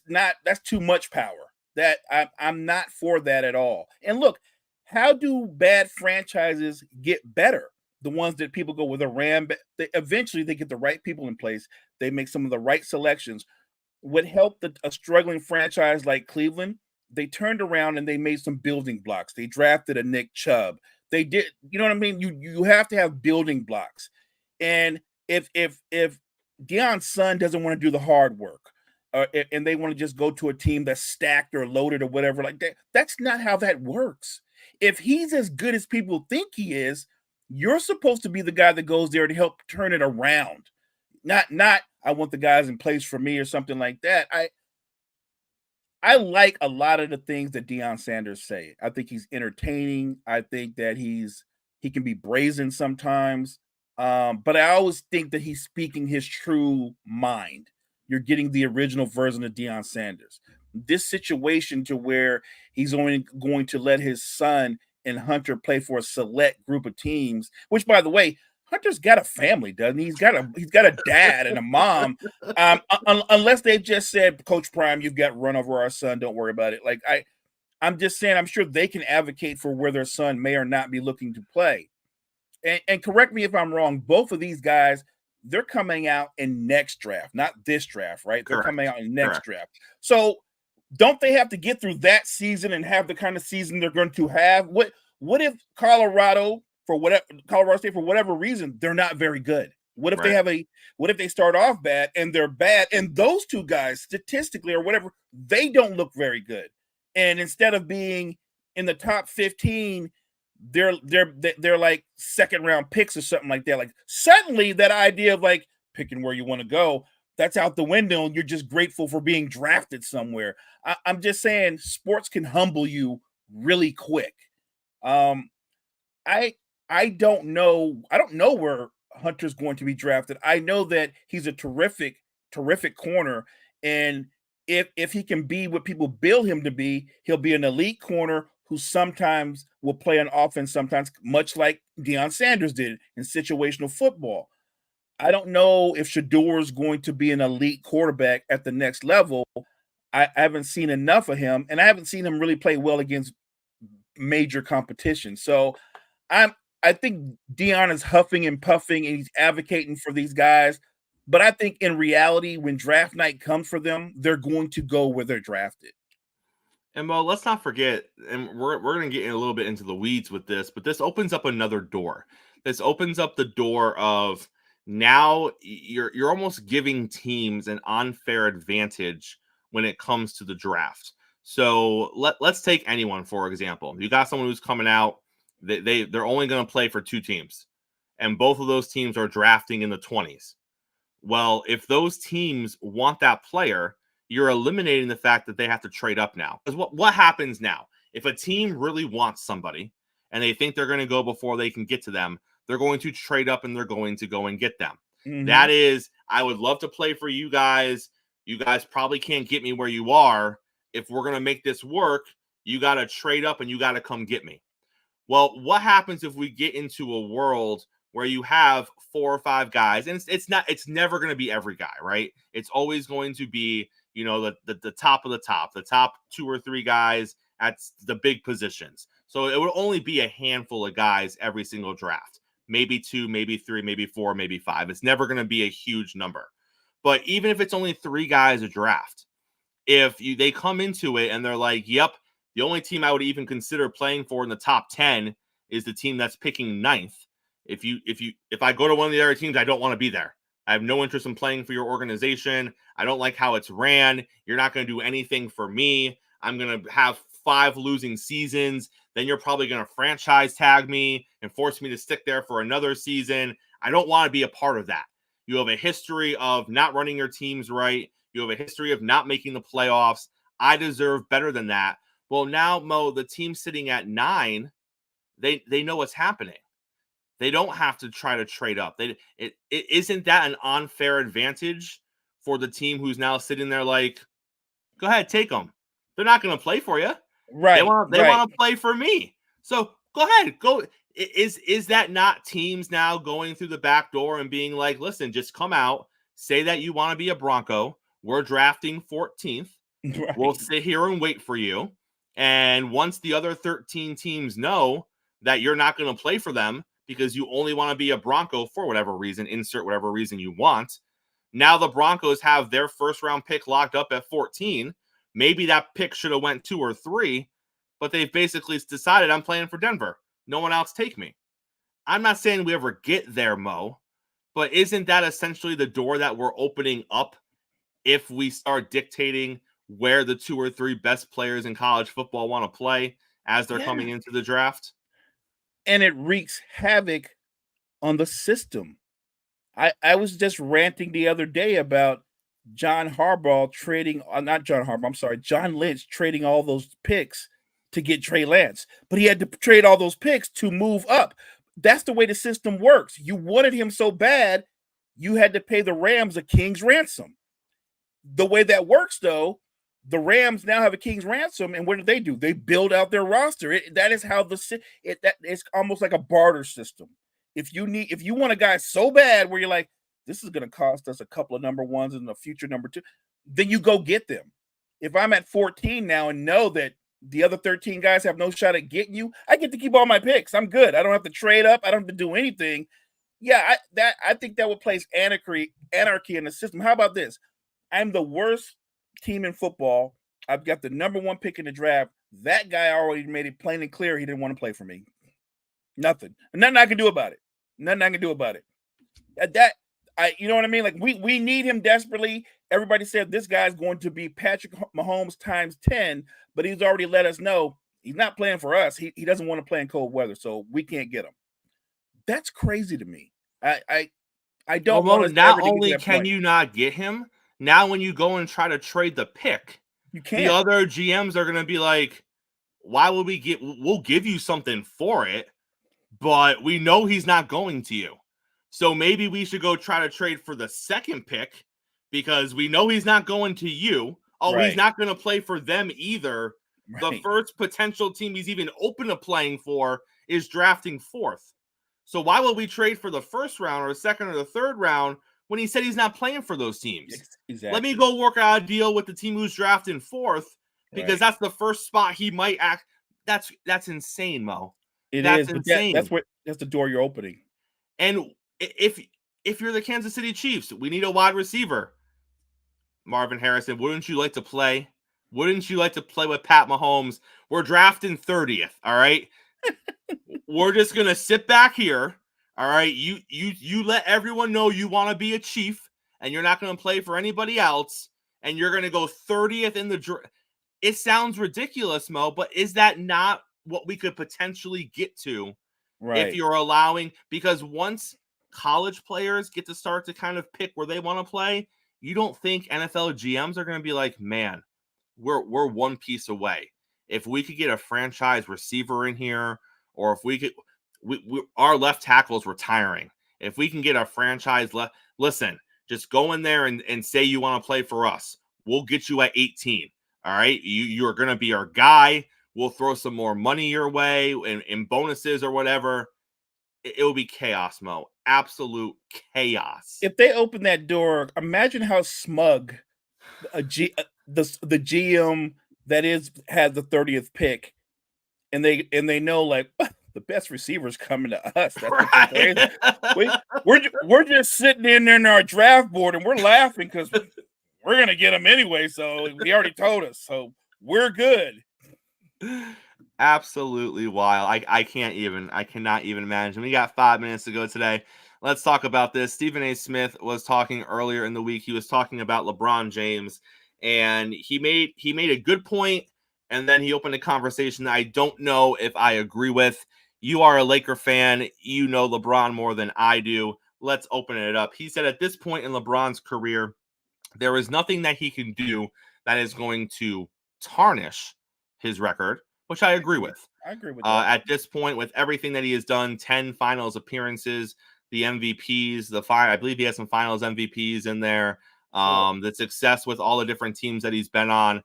C: not, that's too much power. That I'm not for that at all. And look, how do bad franchises get better? The ones that people go with a Ram, eventually they get the right people in place. They make some of the right selections. What helped a struggling franchise like Cleveland, they turned around and they made some building blocks. They drafted a Nick Chubb. They did, you know what I mean? You have to have building blocks. And if Deion's son doesn't want to do the hard work, and they want to just go to a team that's stacked or loaded or whatever like that, that's not how that works. If he's as good as people think he is, you're supposed to be the guy that goes there to help turn it around. Not I want the guys in place for me or something like that. I like a lot of the things that Deion Sanders say. I think he's entertaining. I think that he can be brazen sometimes. But I always think that he's speaking his true mind. You're getting the original version of Deion Sanders. This situation to where he's only going to let his son and Hunter play for a select group of teams, which by the way, Hunter's got a family, doesn't he? He's got a dad and a mom. Unless they've just said, Coach Prime, you've got run over our son. Don't worry about it. Like I'm just saying, I'm sure they can advocate for where their son may or not be looking to play. And correct me if I'm wrong. Both of these guys, they're coming out in next draft, not this draft, right? They're coming out in next draft. So don't they have to get through that season and have the kind of season they're going to have? What if Colorado State, for whatever reason, they're not very good? What if what if they start off bad and they're bad, and those two guys statistically or whatever, they don't look very good, and instead of being in the top 15, they're like second round picks or something like that. Like suddenly that idea of like picking where you want to go, that's out the window, and you're just grateful for being drafted somewhere. I'm just saying sports can humble you really quick. I don't know where Hunter's going to be drafted. I know that he's a terrific corner, and if he can be what people build him to be, he'll be an elite corner who sometimes will play on offense, sometimes much like Deion Sanders did in situational football. I don't know if Shedeur is going to be an elite quarterback at the next level. I haven't seen enough of him, and I haven't seen him really play well against major competition. So I think Deion is huffing and puffing, and he's advocating for these guys. But I think in reality, when draft night comes for them, they're going to go where they're drafted.
B: And well, let's not forget, and we're going to get a little bit into the weeds with this, but this opens up another door. This opens up the door of now you're almost giving teams an unfair advantage when it comes to the draft. So let's take anyone, for example. You got someone who's coming out, they're only going to play for two teams, and both of those teams are drafting in the 20s. Well, if those teams want that player, you're eliminating the fact that they have to trade up now. Because what happens now? If a team really wants somebody and they think they're going to go before they can get to them, they're going to trade up and they're going to go and get them. Mm-hmm. That is, I would love to play for you guys. You guys probably can't get me where you are. If we're going to make this work, you got to trade up and you got to come get me. Well, what happens if we get into a world where you have 4 or 5 guys, and it's never going to be every guy, right? It's always going to be, the top of the top 2 or 3 guys at the big positions. So it will only be a handful of guys every single draft. Maybe 2, maybe 3, maybe 4, maybe 5. It's never going to be a huge number. But even if it's only 3 guys a draft, if they come into it and they're like, yep, the only team I would even consider playing for in the top 10 is the team that's picking 9th. If I go to one of the other teams, I don't want to be there. I have no interest in playing for your organization. I don't like how it's ran. You're not going to do anything for me. I'm going to have 5 losing seasons. Then you're probably going to franchise tag me and force me to stick there for another season. I don't want to be a part of that. You have a history of not running your teams right. You have a history of not making the playoffs. I deserve better than that. Well, now, Mo, the team sitting at 9, they know what's happening. They don't have to try to trade up. Isn't that an unfair advantage for the team who's now sitting there like, go ahead, take them. They're not going to play for you.
C: Right.
B: They want to play for me. So go ahead. Go. Is that not teams now going through the back door and being like, listen, just come out, say that you want to be a Bronco. We're drafting 14th. Right. We'll sit here and wait for you. And once the other 13 teams know that you're not going to play for them, because you only want to be a Bronco for whatever reason, insert whatever reason you want. Now the Broncos have their first round pick locked up at 14. Maybe that pick should have went 2 or 3, but they've basically decided I'm playing for Denver. No one else take me. I'm not saying we ever get there, Mo, But isn't that essentially the door that we're opening up if we start dictating where the 2 or 3 best players in college football want to play as they're coming into the draft?
C: And it wreaks havoc on the system. I was just ranting the other day about John Harbaugh trading, not John Harbaugh, I'm sorry, John Lynch trading all those picks to get Trey Lance, but he had to trade all those picks to move up. That's the way the system works. You wanted him so bad, you had to pay the Rams a king's ransom. The way that works, though, the Rams now have a king's ransom, and what do? They build out their roster. That is how that it's almost like a barter system. If you want a guy so bad where you're like, this is going to cost us a couple of number ones and a future number 2, then you go get them. If I'm at 14 now and know that the other 13 guys have no shot at getting you, I get to keep all my picks. I'm good. I don't have to trade up. I don't have to do anything. Yeah, I think that would place anarchy in the system. How about this? I'm the worst team in football. I've got the number 1 pick in the draft. That guy already made it plain and clear he didn't want to play for me. Nothing I can do about it. Nothing I can do about it. You know what I mean? Like we need him desperately. Everybody said this guy's going to be Patrick Mahomes times 10, but he's already let us know he's not playing for us. He doesn't want to play in cold weather, so we can't get him. That's crazy to me. I don't want to.
B: Not only can you not get him, now when you go and try to trade the pick,
C: you can't.
B: The other GMs are going to be like, why would we'll give you something for it, but we know he's not going to you. So maybe we should go try to trade for the second pick because we know he's not going to you. Oh, right. He's not going to play for them either. Right. The first potential team he's even open to playing for is drafting 4th. So why would we trade for the first round or the second or the third round when he said he's not playing for those teams?
C: Exactly.
B: Let me go work out a deal with the team who's drafting 4th because that's the first spot he might act. That's insane, Mo.
C: That's insane. That's the door you're opening.
B: And if you're the Kansas City Chiefs, we need a wide receiver. Marvin Harrison, wouldn't you like to play? Wouldn't you like to play with Pat Mahomes? We're drafting 30th, all right? We're just going to sit back here, all right? You let everyone know you want to be a Chief, and you're not going to play for anybody else, and you're going to go 30th in the draft. It sounds ridiculous, Mo, but is that not what we could potentially get to if you're allowing? Because once college players get to start to kind of pick where they want to play, you don't think NFL GMs are going to be like, man, we're one piece away. If we could get a franchise receiver in here, or if we could, our left tackle's retiring. If we can get a franchise listen, just go in there and say you want to play for us. We'll get you at 18. All right. You're going to be our guy. We'll throw some more money your way and bonuses or whatever. It will be chaos, Mo. Absolute chaos.
C: If they open that door, imagine how smug the GM that has the 30th pick, and they know like the best receiver's coming to us. That's we're just sitting in there in our draft board and we're laughing because we're gonna get him anyway. So he already told us, so we're good.
B: Absolutely wild. I cannot even imagine. We got 5 minutes to go today. Let's talk about this. Stephen A. Smith was talking earlier in the week. He was talking about LeBron James, and he made a good point, and then he opened a conversation that I don't know if I agree with. You are a Laker fan. You know LeBron more than I do. Let's open it up. He said at this point in LeBron's career, there is nothing that he can do that is going to tarnish his record, which I agree with.
C: I agree with that.
B: At this point, with everything that he has done, 10 finals appearances, the MVPs, I believe he has some finals MVPs in there. The success with all the different teams that he's been on,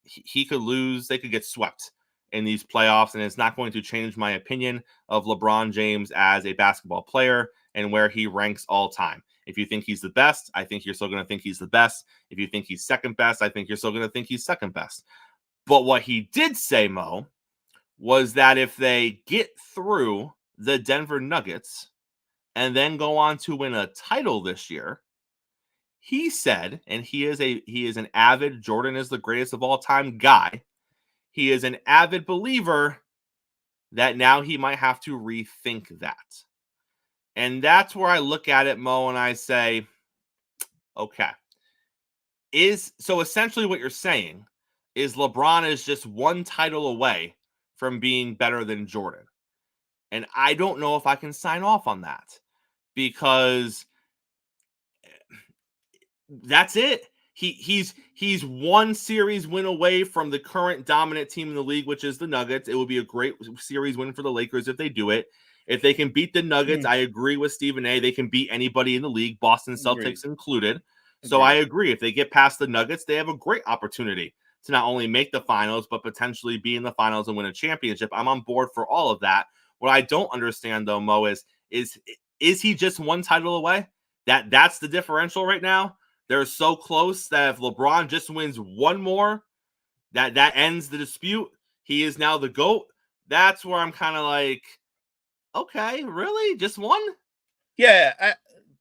B: he could lose. They could get swept in these playoffs, and it's not going to change my opinion of LeBron James as a basketball player and where he ranks all time. If you think he's the best, I think you're still going to think he's the best. If you think he's second best, I think you're still going to think he's second best. But what he did say, Mo, was that if they get through the Denver Nuggets and then go on to win a title this year, he said, and he is an avid Jordan is the greatest of all time guy. He is an avid believer that now he might have to rethink that. And that's where I look at it, Mo, and I say, okay. So essentially what you're saying is LeBron is just one title away from being better than Jordan. And I don't know if I can sign off on that because that's it. He's one series win away from the current dominant team in the league, which is the Nuggets. It would be a great series win for the Lakers if they do it. If they can beat the Nuggets, I agree with Stephen A. They can beat anybody in the league, Boston Celtics included. So I agree. If they get past the Nuggets, they have a great opportunity to not only make the finals, but potentially be in the finals and win a championship. I'm on board for all of that. What I don't understand, though, Mo, is he just one title away? That's the differential right now. They're so close that if LeBron just wins one more, that ends the dispute. He is now the GOAT. That's where I'm kind of like, okay, really? Just one?
C: Yeah.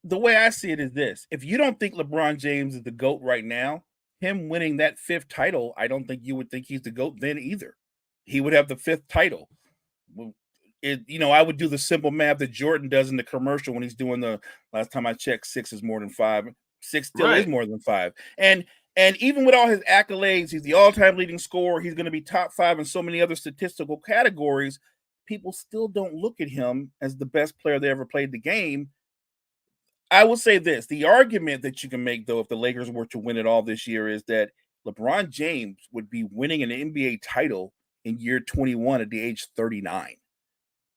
C: The way I see it is this. If you don't think LeBron James is the GOAT right now, him winning that 5th title, I don't think you would think he's the GOAT then either. He would have the 5th title. I would do the simple math that Jordan does in the commercial when he's doing the last time I checked, 6 is more than 5. 6 still is more than 5. And even with all his accolades, he's the all-time leading scorer. He's going to be top 5 in so many other statistical categories. People still don't look at him as the best player that ever played the game. I will say this. The argument that you can make, though, if the Lakers were to win it all this year is that LeBron James would be winning an NBA title in year 21 at the age 39.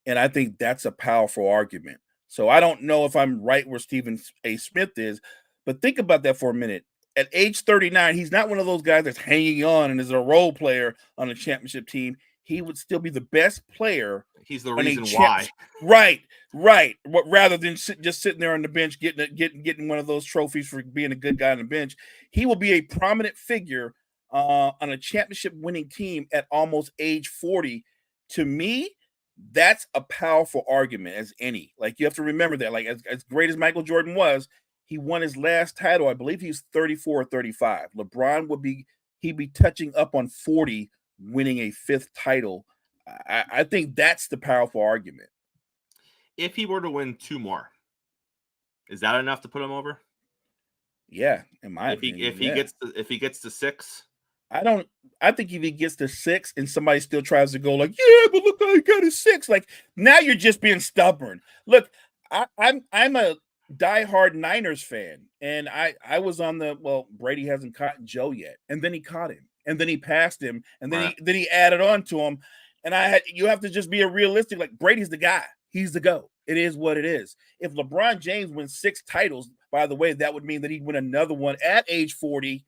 C: And I think that's a powerful argument. So I don't know if I'm right where Stephen A. Smith is, but think about that for a minute. At age 39, he's not one of those guys that's hanging on and is a role player on a championship team. He would still be the best player.
B: He's the reason why.
C: Right. Rather than just sitting there on the bench getting one of those trophies for being a good guy on the bench, he will be a prominent figure on a championship winning team at almost age 40. To me, that's a powerful argument as any. Like, you have to remember that. Like, as great as Michael Jordan was, he won his last title. I believe he's 34 or 35. LeBron he'd be touching up on 40, winning a 5th title. I think that's the powerful argument.
B: If he were to win 2 more, is that enough to put him over?
C: Yeah, in my opinion.
B: If he gets to 6,
C: I think if he gets to 6 and somebody still tries to go like, yeah, but look how he got his 6. Like, now you're just being stubborn. Look, I'm a diehard Niners fan, and I was on Brady hasn't caught Joe yet, and then he caught him, and then he passed him, and then he added on to him, and you have to just be a realistic. Like, Brady's the guy, he's the GOAT. It is what it is. If LeBron James wins 6 titles, by the way, that would mean that he'd win another one at age 40.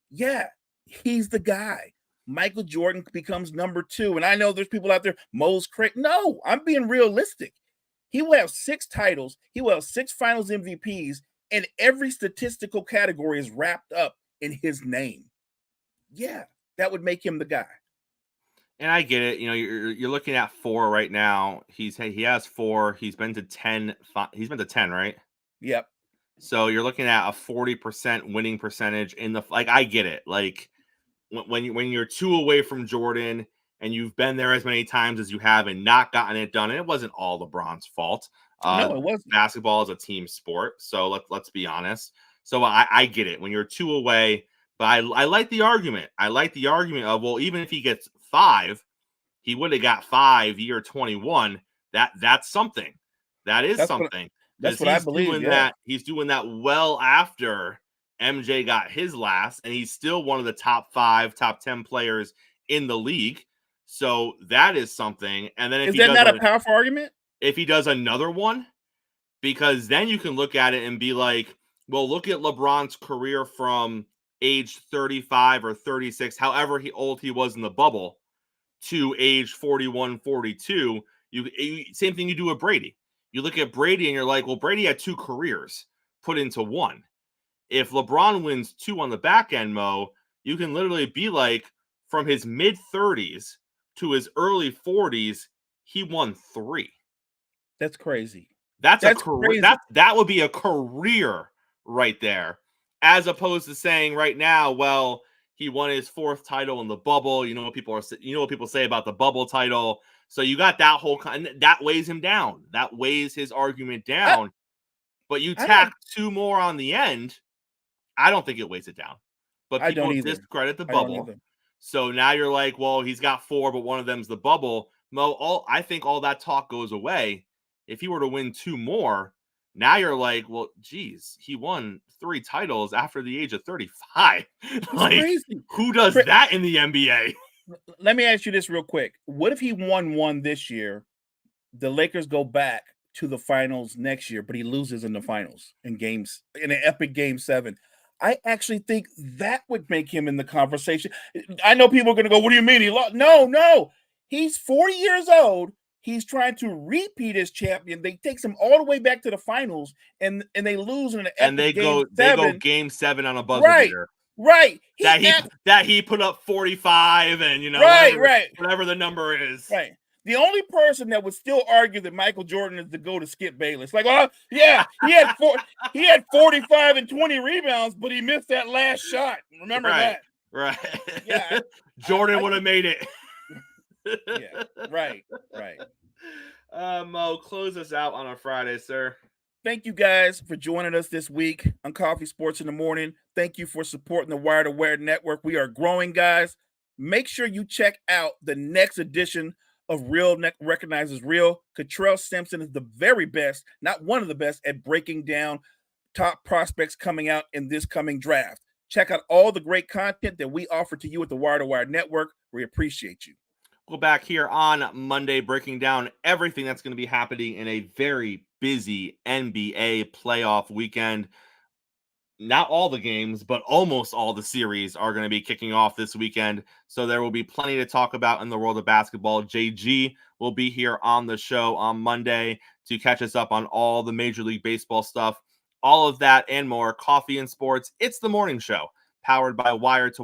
C: Yeah, he's the guy. Michael Jordan becomes number 2, and I know there's people out there, Mo's crazy. No, I'm being realistic. He will have 6 titles. He will have 6 finals MVPs, and every statistical category is wrapped up in his name. Yeah, that would make him the guy.
B: And I get it. You're looking at 4 right now. He has 4. He's been to 10. He's been to 10, right?
C: Yep.
B: So you're looking at a 40% winning percentage I get it. Like, when you're 2 away from Jordan and you've been there as many times as you have and not gotten it done, and it wasn't all LeBron's fault.
C: No, it wasn't.
B: Basketball is a team sport, so let's be honest. So I get it when you're 2 away, but I like the argument. I like the argument of, well, even if he gets 5, he would have got 5 year 21. That's something. That's something.
C: That's what I believe.
B: He's doing that well after MJ got his last, and he's still one of the top 5, top 10 players in the league. So that is something. And then
C: is that not a powerful argument?
B: If he does another one, because then you can look at it and be like, well, look at LeBron's career from age 35 or 36, however old he was in the bubble, to age 41, 42. Same thing you do with Brady. You look at Brady and you're like, well, Brady had 2 careers put into one. If LeBron wins 2 on the back end, Mo, you can literally be like, from his mid-30s to his early 40s, he won 3.
C: That's crazy.
B: That's a career. That would be a career right there, as opposed to saying right now, well, He won his 4th title in the bubble. You know what people say about the bubble title. So you got that whole that weighs him down. That weighs his argument down. But you tack 2 more on the end. I don't think it weighs it down. But people discredit the bubble. So now you're like, well, he's got 4, but one of them's the bubble. Mo, I think all that talk goes away. If he were to win 2 more, now you're like, well, geez, he won 3 titles after the age of 35. Like, crazy. Who does that in the NBA?
C: Let me ask you this real quick. What if he won 1 this year? The Lakers go back to the finals next year, but he loses in the finals in an epic game 7. I actually think that would make him in the conversation. I know people are going to go, what do you mean he lost? No. He's 40 years old. He's trying to repeat as champion. They takes him all the way back to the finals, and they lose in an epic game 7.
B: They go game 7 on a buzzer beater.
C: Right.
B: That he put up 45 and, whatever the number is.
C: Right. The only person that would still argue that Michael Jordan is the GOAT to Skip Bayless. Like, well, yeah, he had 45 and 20 rebounds, but he missed that last shot. Remember that?
B: Right. Yeah. Jordan would have made it.
C: Yeah. Right.
B: Mo, close us out on a Friday, sir.
C: Thank you guys for joining us this week on Coffee Sports in the Morning. Thank you for supporting the Wire to Wire Network. We are growing, guys. Make sure you check out the next edition of Real Recognizes Real. Cottrell Simpson is the very best, not one of the best, at breaking down top prospects coming out in this coming draft. Check out all the great content that we offer to you at the Wire to Wire Network. We appreciate you.
B: We'll back here on Monday, breaking down everything that's going to be happening in a very busy NBA playoff weekend. Not all the games, but almost all the series are going to be kicking off this weekend. So there will be plenty to talk about in the world of basketball. JG will be here on the show on Monday to catch us up on all the Major League Baseball stuff. All of that and more. Coffee and Sports. It's the morning show, powered by Wire to Wire.